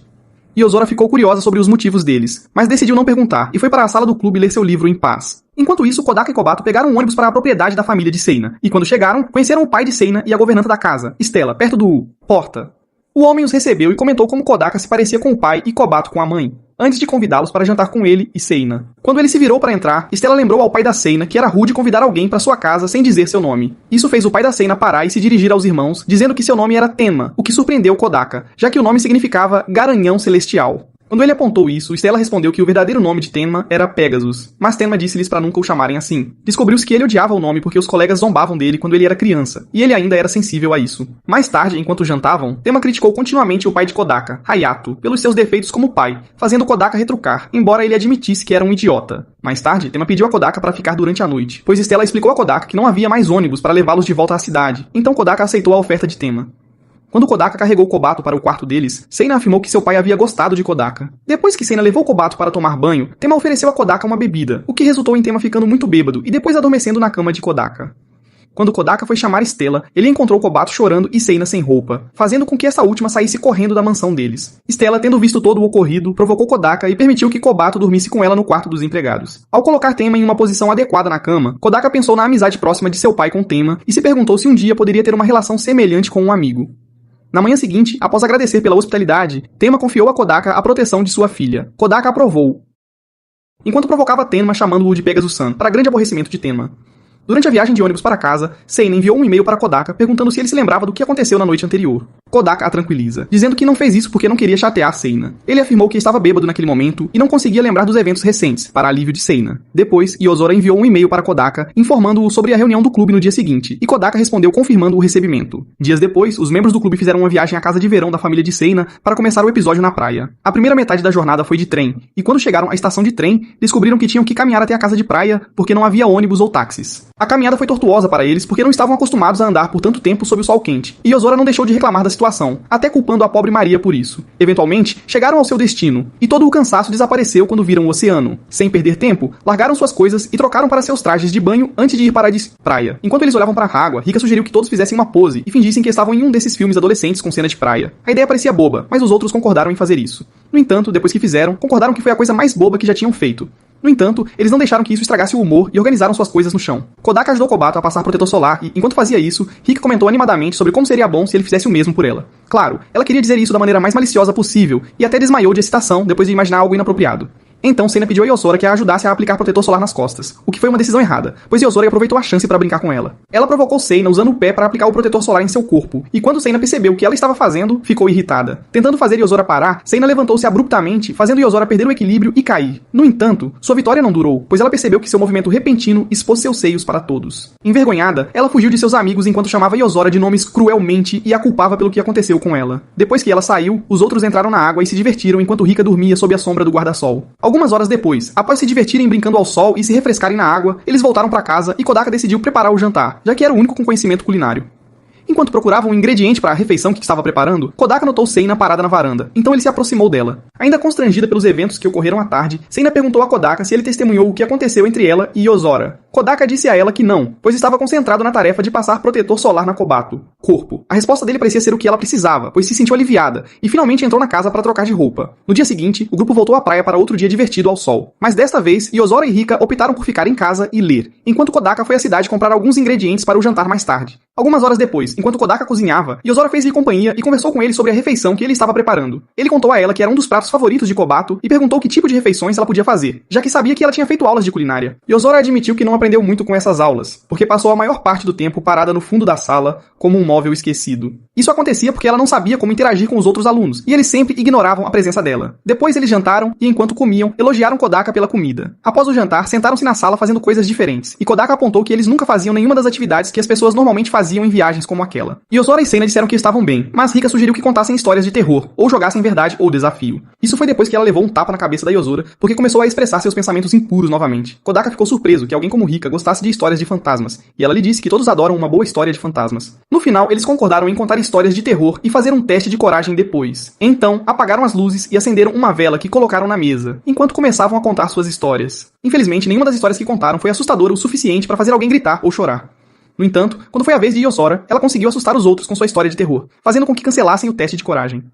Yozora ficou curiosa sobre os motivos deles, mas decidiu não perguntar e foi para a sala do clube ler seu livro em paz. Enquanto isso, Kodaka e Kobato pegaram um ônibus para a propriedade da família de Seina, e quando chegaram, conheceram o pai de Seina e a governanta da casa, Stella, perto do porta. O homem os recebeu e comentou como Kodaka se parecia com o pai e Kobato com a mãe, antes de convidá-los para jantar com ele e Seina. Quando ele se virou para entrar, Stella lembrou ao pai da Seina que era rude convidar alguém para sua casa sem dizer seu nome. Isso fez o pai da Seina parar e se dirigir aos irmãos, dizendo que seu nome era Tenma, o que surpreendeu Kodaka, já que o nome significava Garanhão Celestial. Quando ele apontou isso, Stella respondeu que o verdadeiro nome de Tenma era Pegasus, mas Tenma disse-lhes para nunca o chamarem assim. Descobriu-se que ele odiava o nome porque os colegas zombavam dele quando ele era criança, e ele ainda era sensível a isso. Mais tarde, enquanto jantavam, Tenma criticou continuamente o pai de Kodaka, Hayato, pelos seus defeitos como pai, fazendo Kodaka retrucar, embora ele admitisse que era um idiota. Mais tarde, Tenma pediu a Kodaka para ficar durante a noite, pois Stella explicou a Kodaka que não havia mais ônibus para levá-los de volta à cidade, então Kodaka aceitou a oferta de Tenma. Quando Kodaka carregou Kobato para o quarto deles, Seina afirmou que seu pai havia gostado de Kodaka. Depois que Seina levou Kobato para tomar banho, Tenma ofereceu a Kodaka uma bebida, o que resultou em Tenma ficando muito bêbado e depois adormecendo na cama de Kodaka. Quando Kodaka foi chamar Stella, ele encontrou Kobato chorando e Seina sem roupa, fazendo com que essa última saísse correndo da mansão deles. Stella, tendo visto todo o ocorrido, provocou Kodaka e permitiu que Kobato dormisse com ela no quarto dos empregados. Ao colocar Tenma em uma posição adequada na cama, Kodaka pensou na amizade próxima de seu pai com Tenma e se perguntou se um dia poderia ter uma relação semelhante com um amigo. Na manhã seguinte, após agradecer pela hospitalidade, Tenma confiou a Kodaka a proteção de sua filha. Kodaka aprovou, enquanto provocava Tenma chamando-o de Pegasus-san, para grande aborrecimento de Tenma. Durante a viagem de ônibus para casa, Seina enviou um e-mail para Kodaka perguntando se ele se lembrava do que aconteceu na noite anterior. Kodaka a tranquiliza, dizendo que não fez isso porque não queria chatear Seina. Ele afirmou que estava bêbado naquele momento e não conseguia lembrar dos eventos recentes, para alívio de Seina. Depois, Yozora enviou um e-mail para Kodaka informando-o sobre a reunião do clube no dia seguinte, e Kodaka respondeu confirmando o recebimento. Dias depois, os membros do clube fizeram uma viagem à casa de verão da família de Seina para começar o episódio na praia. A primeira metade da jornada foi de trem, e quando chegaram à estação de trem, descobriram que tinham que caminhar até a casa de praia porque não havia ônibus ou táxis. A caminhada foi tortuosa para eles porque não estavam acostumados a andar por tanto tempo sob o sol quente, e Yozora não deixou de reclamar da situação, até culpando a pobre Maria por isso. Eventualmente, chegaram ao seu destino, e todo o cansaço desapareceu quando viram o oceano. Sem perder tempo, largaram suas coisas e trocaram para seus trajes de banho antes de ir para a praia. Enquanto eles olhavam para a água, Rika sugeriu que todos fizessem uma pose e fingissem que estavam em um desses filmes adolescentes com cena de praia. A ideia parecia boba, mas os outros concordaram em fazer isso. No entanto, depois que fizeram, concordaram que foi a coisa mais boba que já tinham feito. No entanto, eles não deixaram que isso estragasse o humor e organizaram suas coisas no chão. Kodaka ajudou Kobato a passar protetor solar e, enquanto fazia isso, Rika comentou animadamente sobre como seria bom se ele fizesse o mesmo por ela. Claro, ela queria dizer isso da maneira mais maliciosa possível e até desmaiou de excitação depois de imaginar algo inapropriado. Então Seina pediu a Yozora que a ajudasse a aplicar protetor solar nas costas, o que foi uma decisão errada, pois Yozora aproveitou a chance para brincar com ela. Ela provocou Seina usando o pé para aplicar o protetor solar em seu corpo, e quando Seina percebeu o que ela estava fazendo, ficou irritada. Tentando fazer Yozora parar, Seina levantou-se abruptamente, fazendo Yozora perder o equilíbrio e cair. No entanto, sua vitória não durou, pois ela percebeu que seu movimento repentino expôs seus seios para todos. Envergonhada, ela fugiu de seus amigos enquanto chamava Yozora de nomes cruelmente e a culpava pelo que aconteceu com ela. Depois que ela saiu, os outros entraram na água e se divertiram enquanto Rika dormia sob a sombra do guarda-sol. Algumas horas depois, após se divertirem brincando ao sol e se refrescarem na água, eles voltaram para casa e Kodaka decidiu preparar o jantar, já que era o único com conhecimento culinário. Enquanto procurava um ingrediente para a refeição que estava preparando, Kodaka notou Seina parada na varanda, então ele se aproximou dela. Ainda constrangida pelos eventos que ocorreram à tarde, Seina perguntou a Kodaka se ele testemunhou o que aconteceu entre ela e Yozora. Kodaka disse a ela que não, pois estava concentrado na tarefa de passar protetor solar na Kobato, corpo. A resposta dele parecia ser o que ela precisava, pois se sentiu aliviada, e finalmente entrou na casa para trocar de roupa. No dia seguinte, o grupo voltou à praia para outro dia divertido ao sol. Mas desta vez, Yozora e Rika optaram por ficar em casa e ler, enquanto Kodaka foi à cidade comprar alguns ingredientes para o jantar mais tarde. Algumas horas depois, enquanto Kodaka cozinhava, Yozora fez-lhe companhia e conversou com ele sobre a refeição que ele estava preparando. Ele contou a ela que era um dos pratos favoritos de Kobato e perguntou que tipo de refeições ela podia fazer, já que sabia que ela tinha feito aulas de culinária. Yozora admitiu que não aprendeu muito com essas aulas, porque passou a maior parte do tempo parada no fundo da sala, como um móvel esquecido. Isso acontecia porque ela não sabia como interagir com os outros alunos, e eles sempre ignoravam a presença dela. Depois eles jantaram e, enquanto comiam, elogiaram Kodaka pela comida. Após o jantar, sentaram-se na sala fazendo coisas diferentes, e Kodaka apontou que eles nunca faziam nenhuma das atividades que as pessoas normalmente faziam em viagens como aquela. Yozora e Seina disseram que estavam bem, mas Rika sugeriu que contassem histórias de terror, ou jogassem verdade ou desafio. Isso foi depois que ela levou um tapa na cabeça da Yozora, porque começou a expressar seus pensamentos impuros novamente. Kodaka ficou surpreso que alguém como Rika gostasse de histórias de fantasmas, e ela lhe disse que todos adoram uma boa história de fantasmas. No final, eles concordaram em contar histórias de terror e fazer um teste de coragem depois. Então, apagaram as luzes e acenderam uma vela que colocaram na mesa, enquanto começavam a contar suas histórias. Infelizmente, nenhuma das histórias que contaram foi assustadora o suficiente para fazer alguém gritar ou chorar. No entanto, quando foi a vez de Yozora, ela conseguiu assustar os outros com sua história de terror, fazendo com que cancelassem o teste de coragem.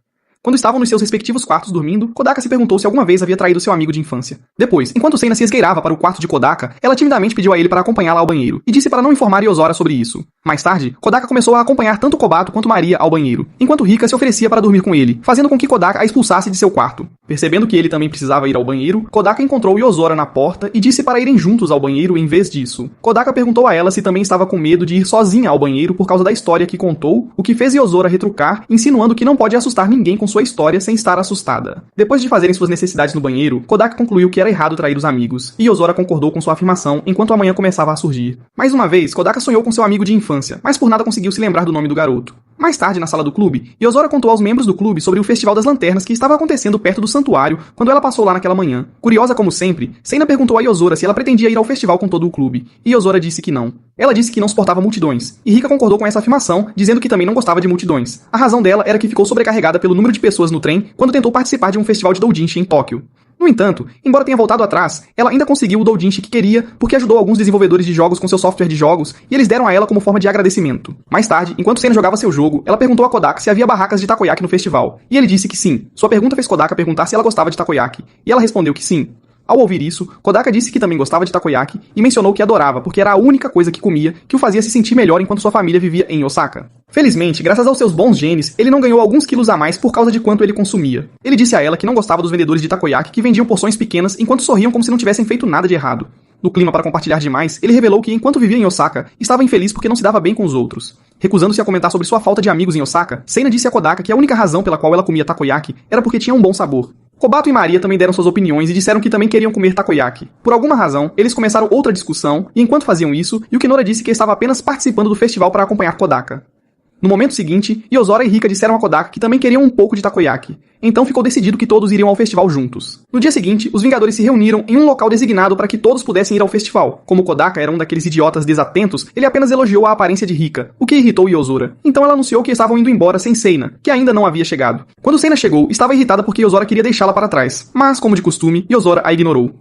Quando estavam nos seus respectivos quartos dormindo, Kodaka se perguntou se alguma vez havia traído seu amigo de infância. Depois, enquanto Seina se esgueirava para o quarto de Kodaka, ela timidamente pediu a ele para acompanhá-la ao banheiro, e disse para não informar Yozora sobre isso. Mais tarde, Kodaka começou a acompanhar tanto Kobato quanto Maria ao banheiro, enquanto Rika se oferecia para dormir com ele, fazendo com que Kodaka a expulsasse de seu quarto. Percebendo que ele também precisava ir ao banheiro, Kodaka encontrou Yozora na porta e disse para irem juntos ao banheiro em vez disso. Kodaka perguntou a ela se também estava com medo de ir sozinha ao banheiro por causa da história que contou, o que fez Yozora retrucar, insinuando que não pode assustar ninguém com sua história sem estar assustada. Depois de fazerem suas necessidades no banheiro, Kodaka concluiu que era errado trair os amigos, e Yozora concordou com sua afirmação enquanto a manhã começava a surgir. Mais uma vez, Kodaka sonhou com seu amigo de infância, mas por nada conseguiu se lembrar do nome do garoto. Mais tarde, na sala do clube, Yozora contou aos membros do clube sobre o Festival das Lanternas que estava acontecendo perto do santuário quando ela passou lá naquela manhã. Curiosa como sempre, Seina perguntou a Yozora se ela pretendia ir ao festival com todo o clube, e Yozora disse que não. Ela disse que não suportava multidões, e Rika concordou com essa afirmação, dizendo que também não gostava de multidões. A razão dela era que ficou sobrecarregada pelo número de pessoas no trem quando tentou participar de um festival de doujinshi em Tóquio. No entanto, embora tenha voltado atrás, ela ainda conseguiu o doujinshi que queria porque ajudou alguns desenvolvedores de jogos com seu software de jogos e eles deram a ela como forma de agradecimento. Mais tarde, enquanto Seina jogava seu jogo, ela perguntou a Kodaka se havia barracas de takoyaki no festival, e ele disse que sim. Sua pergunta fez Kodaka perguntar se ela gostava de takoyaki, e ela respondeu que sim. Ao ouvir isso, Kodaka disse que também gostava de takoyaki e mencionou que adorava porque era a única coisa que comia que o fazia se sentir melhor enquanto sua família vivia em Osaka. Felizmente, graças aos seus bons genes, ele não ganhou alguns quilos a mais por causa de quanto ele consumia. Ele disse a ela que não gostava dos vendedores de takoyaki que vendiam porções pequenas enquanto sorriam como se não tivessem feito nada de errado. No clima para compartilhar demais, ele revelou que enquanto vivia em Osaka, estava infeliz porque não se dava bem com os outros. Recusando-se a comentar sobre sua falta de amigos em Osaka, Seina disse a Kodaka que a única razão pela qual ela comia takoyaki era porque tinha um bom sabor. Kobato e Maria também deram suas opiniões e disseram que também queriam comer takoyaki. Por alguma razão, eles começaram outra discussão, e enquanto faziam isso, Yukinora disse que estava apenas participando do festival para acompanhar Kodaka. No momento seguinte, Yozora e Rika disseram a Kodaka que também queriam um pouco de takoyaki. Então ficou decidido que todos iriam ao festival juntos. No dia seguinte, os Vingadores se reuniram em um local designado para que todos pudessem ir ao festival. Como Kodaka era um daqueles idiotas desatentos, ele apenas elogiou a aparência de Rika, o que irritou Yozora. Então ela anunciou que estavam indo embora sem Seina, que ainda não havia chegado. Quando Seina chegou, estava irritada porque Yozora queria deixá-la para trás, mas, como de costume, Yozora a ignorou.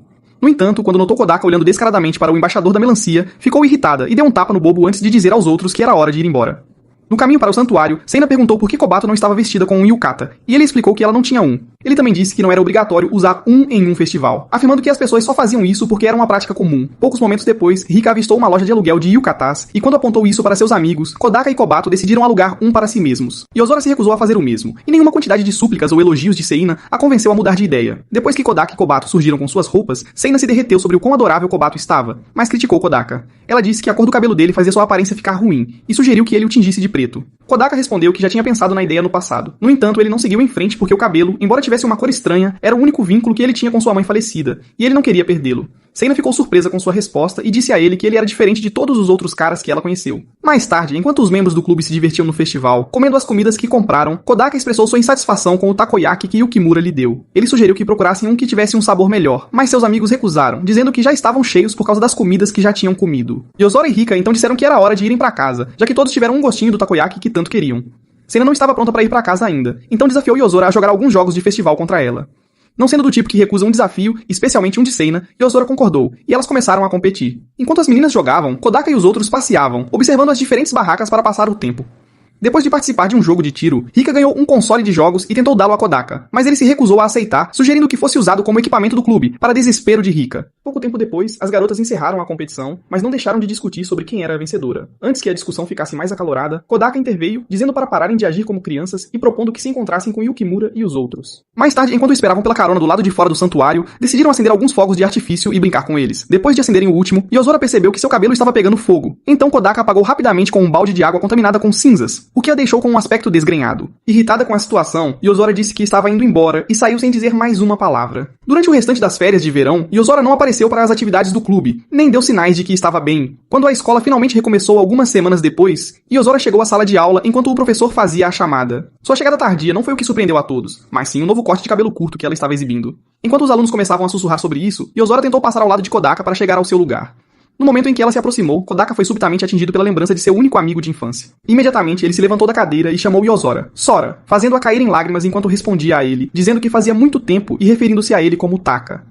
No entanto, quando notou Kodaka olhando descaradamente para o embaixador da melancia, ficou irritada e deu um tapa no bobo antes de dizer aos outros que era hora de ir embora. No caminho para o santuário, Seina perguntou por que Kobato não estava vestida com um yukata, e ele explicou que ela não tinha um. Ele também disse que não era obrigatório usar um em um festival, afirmando que as pessoas só faziam isso porque era uma prática comum. Poucos momentos depois, Rika avistou uma loja de aluguel de yukatas, e quando apontou isso para seus amigos, Kodaka e Kobato decidiram alugar um para si mesmos. Yozora se recusou a fazer o mesmo, e nenhuma quantidade de súplicas ou elogios de Seina a convenceu a mudar de ideia. Depois que Kodaka e Kobato surgiram com suas roupas, Seina se derreteu sobre o quão adorável Kobato estava, mas criticou Kodaka. Ela disse que a cor do cabelo dele fazia sua aparência ficar ruim, e sugeriu que ele o tingisse de preto. Kodaka respondeu que já tinha pensado na ideia no passado. No entanto, ele não seguiu em frente porque o cabelo, embora tivesse uma cor estranha, era o único vínculo que ele tinha com sua mãe falecida, e ele não queria perdê-lo. Seina ficou surpresa com sua resposta e disse a ele que ele era diferente de todos os outros caras que ela conheceu. Mais tarde, enquanto os membros do clube se divertiam no festival, comendo as comidas que compraram, Kodaka expressou sua insatisfação com o takoyaki que Yukimura lhe deu. Ele sugeriu que procurassem um que tivesse um sabor melhor, mas seus amigos recusaram, dizendo que já estavam cheios por causa das comidas que já tinham comido. Yozora e Rika então disseram que era hora de irem para casa, já que todos tiveram um gostinho do takoyaki que tanto queriam. Seina não estava pronta para ir para casa ainda, então desafiou Yozora a jogar alguns jogos de festival contra ela. Não sendo do tipo que recusa um desafio, especialmente um de Seina, Yozora concordou, e elas começaram a competir. Enquanto as meninas jogavam, Kodaka e os outros passeavam, observando as diferentes barracas para passar o tempo. Depois de participar de um jogo de tiro, Rika ganhou um console de jogos e tentou dá-lo a Kodaka, mas ele se recusou a aceitar, sugerindo que fosse usado como equipamento do clube, para desespero de Rika. Pouco tempo depois, as garotas encerraram a competição, mas não deixaram de discutir sobre quem era a vencedora. Antes que a discussão ficasse mais acalorada, Kodaka interveio, dizendo para pararem de agir como crianças e propondo que se encontrassem com Yukimura e os outros. Mais tarde, enquanto esperavam pela carona do lado de fora do santuário, decidiram acender alguns fogos de artifício e brincar com eles. Depois de acenderem o último, Yozora percebeu que seu cabelo estava pegando fogo. Então Kodaka apagou rapidamente com um balde de água contaminada com cinzas, o que a deixou com um aspecto desgrenhado. Irritada com a situação, Yozora disse que estava indo embora e saiu sem dizer mais uma palavra. Durante o restante das férias de verão, Yozora não apareceu para as atividades do clube, nem deu sinais de que estava bem. Quando a escola finalmente recomeçou algumas semanas depois, Yozora chegou à sala de aula enquanto o professor fazia a chamada. Sua chegada tardia não foi o que surpreendeu a todos, mas sim o novo corte de cabelo curto que ela estava exibindo. Enquanto os alunos começavam a sussurrar sobre isso, Yozora tentou passar ao lado de Kodaka para chegar ao seu lugar. No momento em que ela se aproximou, Kodaka foi subitamente atingido pela lembrança de seu único amigo de infância. Imediatamente, ele se levantou da cadeira e chamou Yozora, Sora, fazendo-a cair em lágrimas enquanto respondia a ele, dizendo que fazia muito tempo e referindo-se a ele como Taka.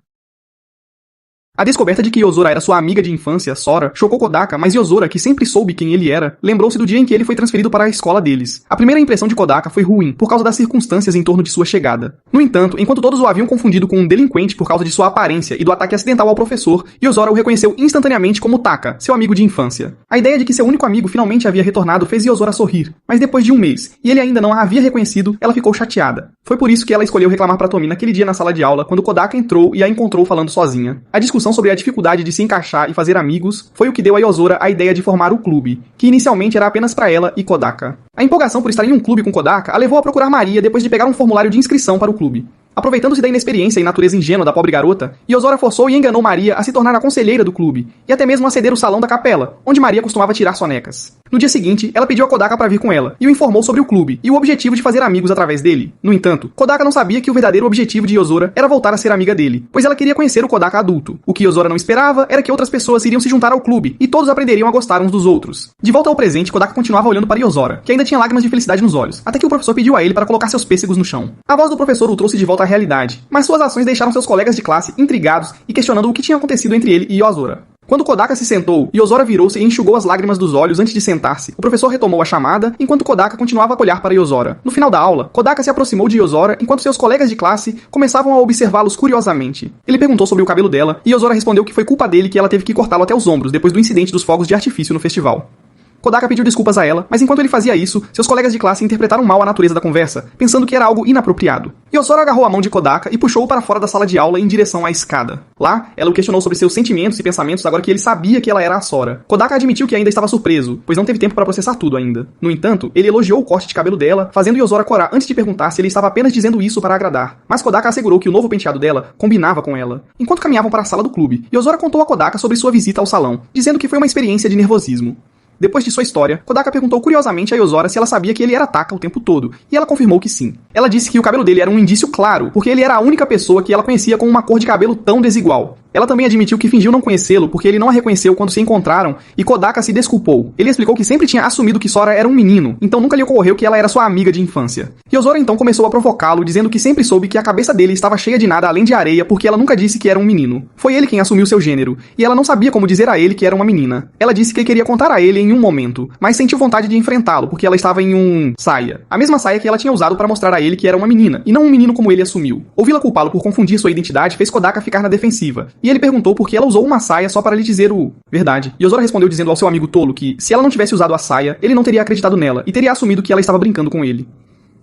A descoberta de que Yozora era sua amiga de infância, Sora, chocou Kodaka, mas Yozora, que sempre soube quem ele era, lembrou-se do dia em que ele foi transferido para a escola deles. A primeira impressão de Kodaka foi ruim, por causa das circunstâncias em torno de sua chegada. No entanto, enquanto todos o haviam confundido com um delinquente por causa de sua aparência e do ataque acidental ao professor, Yozora o reconheceu instantaneamente como Taka, seu amigo de infância. A ideia de que seu único amigo finalmente havia retornado fez Yozora sorrir, mas depois de um mês, e ele ainda não a havia reconhecido, ela ficou chateada. Foi por isso que ela escolheu reclamar para Tomi naquele dia na sala de aula, quando Kodaka entrou e a encontrou falando sozinha. A discussão sobre a dificuldade de se encaixar e fazer amigos foi o que deu a Yozora a ideia de formar o clube, que inicialmente era apenas para ela e Kodaka. A empolgação por estar em um clube com Kodaka a levou a procurar Maria depois de pegar um formulário de inscrição para o clube. Aproveitando-se da inexperiência e natureza ingênua da pobre garota, Yozora forçou e enganou Maria a se tornar a conselheira do clube, e até mesmo a ceder o salão da capela, onde Maria costumava tirar sonecas. No dia seguinte, ela pediu a Kodaka para vir com ela, e o informou sobre o clube, e o objetivo de fazer amigos através dele. No entanto, Kodaka não sabia que o verdadeiro objetivo de Yozora era voltar a ser amiga dele, pois ela queria conhecer o Kodaka adulto. O que Yozora não esperava era que outras pessoas iriam se juntar ao clube, e todos aprenderiam a gostar uns dos outros. De volta ao presente, Kodaka continuava olhando para Yozora, que ainda tinha lágrimas de felicidade nos olhos, até que o professor pediu a ele para colocar seus pêssegos no chão. A voz do professor o trouxe de volta à realidade, mas suas ações deixaram seus colegas de classe intrigados e questionando o que tinha acontecido entre ele e Yozora. Quando Kodaka se sentou, Yozora virou-se e enxugou as lágrimas dos olhos antes de sentar-se. O professor retomou a chamada, enquanto Kodaka continuava a olhar para Yozora. No final da aula, Kodaka se aproximou de Yozora enquanto seus colegas de classe começavam a observá-los curiosamente. Ele perguntou sobre o cabelo dela, e Yozora respondeu que foi culpa dele que ela teve que cortá-lo até os ombros depois do incidente dos fogos de artifício no festival. Kodaka pediu desculpas a ela, mas enquanto ele fazia isso, seus colegas de classe interpretaram mal a natureza da conversa, pensando que era algo inapropriado. Yozora agarrou a mão de Kodaka e puxou-o para fora da sala de aula em direção à escada. Lá, ela o questionou sobre seus sentimentos e pensamentos agora que ele sabia que ela era a Sora. Kodaka admitiu que ainda estava surpreso, pois não teve tempo para processar tudo ainda. No entanto, ele elogiou o corte de cabelo dela, fazendo Yozora corar antes de perguntar se ele estava apenas dizendo isso para agradar. Mas Kodaka assegurou que o novo penteado dela combinava com ela. Enquanto caminhavam para a sala do clube, Yozora contou a Kodaka sobre sua visita ao salão, dizendo que foi uma experiência de nervosismo. Depois de sua história, Kodaka perguntou curiosamente a Yozora se ela sabia que ele era Taka o tempo todo, e ela confirmou que sim. Ela disse que o cabelo dele era um indício claro, porque ele era a única pessoa que ela conhecia com uma cor de cabelo tão desigual. Ela também admitiu que fingiu não conhecê-lo porque ele não a reconheceu quando se encontraram, e Kodaka se desculpou. Ele explicou que sempre tinha assumido que Sora era um menino, então nunca lhe ocorreu que ela era sua amiga de infância. Yozora então começou a provocá-lo, dizendo que sempre soube que a cabeça dele estava cheia de nada além de areia porque ela nunca disse que era um menino. Foi ele quem assumiu seu gênero, e ela não sabia como dizer a ele que era uma menina. Ela disse que queria contar a ele em um momento, mas sentiu vontade de enfrentá-lo porque ela estava em saia. A mesma saia que ela tinha usado para mostrar a ele que era uma menina, e não um menino como ele assumiu. Ouvi-la culpá-lo por confundir sua identidade fez Kodaka ficar na defensiva, e ele perguntou por que ela usou uma saia só para lhe dizer verdade. Yozora respondeu dizendo ao seu amigo tolo que, se ela não tivesse usado a saia, ele não teria acreditado nela, e teria assumido que ela estava brincando com ele.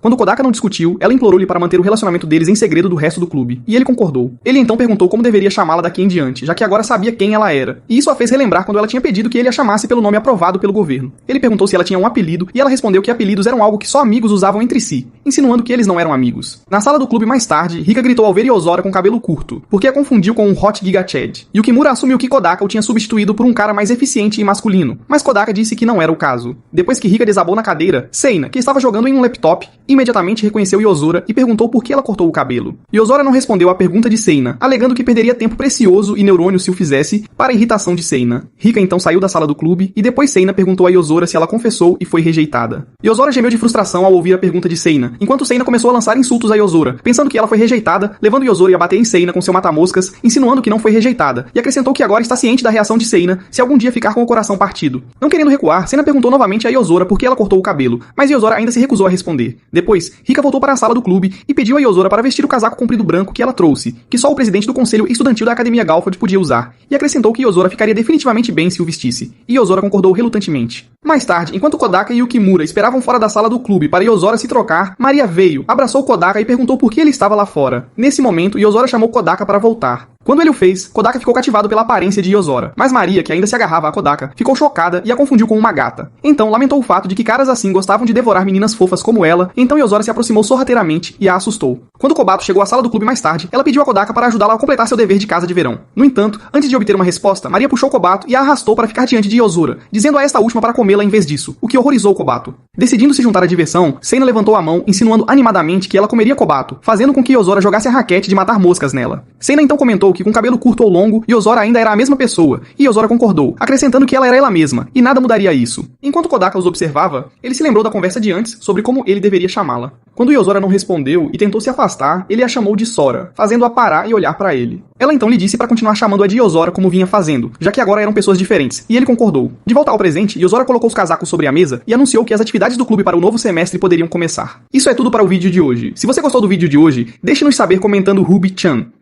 Quando Kodaka não discutiu, ela implorou-lhe para manter o relacionamento deles em segredo do resto do clube, e ele concordou. Ele então perguntou como deveria chamá-la daqui em diante, já que agora sabia quem ela era, e isso a fez relembrar quando ela tinha pedido que ele a chamasse pelo nome aprovado pelo governo. Ele perguntou se ela tinha um apelido, e ela respondeu que apelidos eram algo que só amigos usavam entre si, insinuando que eles não eram amigos. Na sala do clube mais tarde, Rika gritou ao ver Yozora com cabelo curto, porque a confundiu com um Hot Giga Chad. Yukimura assumiu que Kodaka o tinha substituído por um cara mais eficiente e masculino, mas Kodaka disse que não era o caso. Depois que Rika desabou na cadeira, Seina, que estava jogando em um laptop, imediatamente reconheceu Yozora e perguntou por que ela cortou o cabelo. Yozora não respondeu à pergunta de Seina, alegando que perderia tempo precioso e neurônio se o fizesse, para a irritação de Seina. Rika então saiu da sala do clube e depois Seina perguntou a Yozora se ela confessou e foi rejeitada. Yozora gemeu de frustração ao ouvir a pergunta de Seina, enquanto Seina começou a lançar insultos a Yozora, pensando que ela foi rejeitada, levando Yozora a bater em Seina com seu mata-moscas, insinuando que não foi rejeitada, e acrescentou que agora está ciente da reação de Seina se algum dia ficar com o coração partido. Não querendo recuar, Seina perguntou novamente a Yozora por que ela cortou o cabelo, mas Yozora ainda se recusou a responder. Depois, Rika voltou para a sala do clube e pediu a Yozora para vestir o casaco comprido branco que ela trouxe, que só o presidente do conselho estudantil da Academia Galford podia usar, e acrescentou que Yozora ficaria definitivamente bem se o vestisse, e Yozora concordou relutantemente. Mais tarde, enquanto Kodaka e Yukimura esperavam fora da sala do clube para Yozora se trocar, Maria veio, abraçou Kodaka e perguntou por que ele estava lá fora. Nesse momento, Yozora chamou Kodaka para voltar. Quando ele o fez, Kodaka ficou cativado pela aparência de Yozora, mas Maria, que ainda se agarrava a Kodaka, ficou chocada e a confundiu com uma gata. Então lamentou o fato de que caras assim gostavam de devorar meninas fofas como ela, então Yozora se aproximou sorrateiramente e a assustou. Quando Kobato chegou à sala do clube mais tarde, ela pediu a Kodaka para ajudá-la a completar seu dever de casa de verão. No entanto, antes de obter uma resposta, Maria puxou Kobato e a arrastou para ficar diante de Yozora, dizendo a esta última para comê-la em vez disso, o que horrorizou Kobato. Decidindo se juntar à diversão, Seina levantou a mão, insinuando animadamente que ela comeria Kobato, fazendo com que Yozora jogasse a raquete de matar moscas nela. Seina então comentou que com cabelo curto ou longo, Yozora ainda era a mesma pessoa, e Yozora concordou, acrescentando que ela era ela mesma, e nada mudaria isso. Enquanto Kodaka os observava, ele se lembrou da conversa de antes sobre como ele deveria chamá-la. Quando Yozora não respondeu e tentou se afastar, ele a chamou de Sora, fazendo-a parar e olhar para ele. Ela então lhe disse para continuar chamando-a de Yozora como vinha fazendo, já que agora eram pessoas diferentes, e ele concordou. De volta ao presente, Yozora colocou os casacos sobre a mesa e anunciou que as atividades do clube para o novo semestre poderiam começar. Isso é tudo para o vídeo de hoje. Se você gostou do vídeo de hoje, deixe-nos saber comentando Ruby-chan.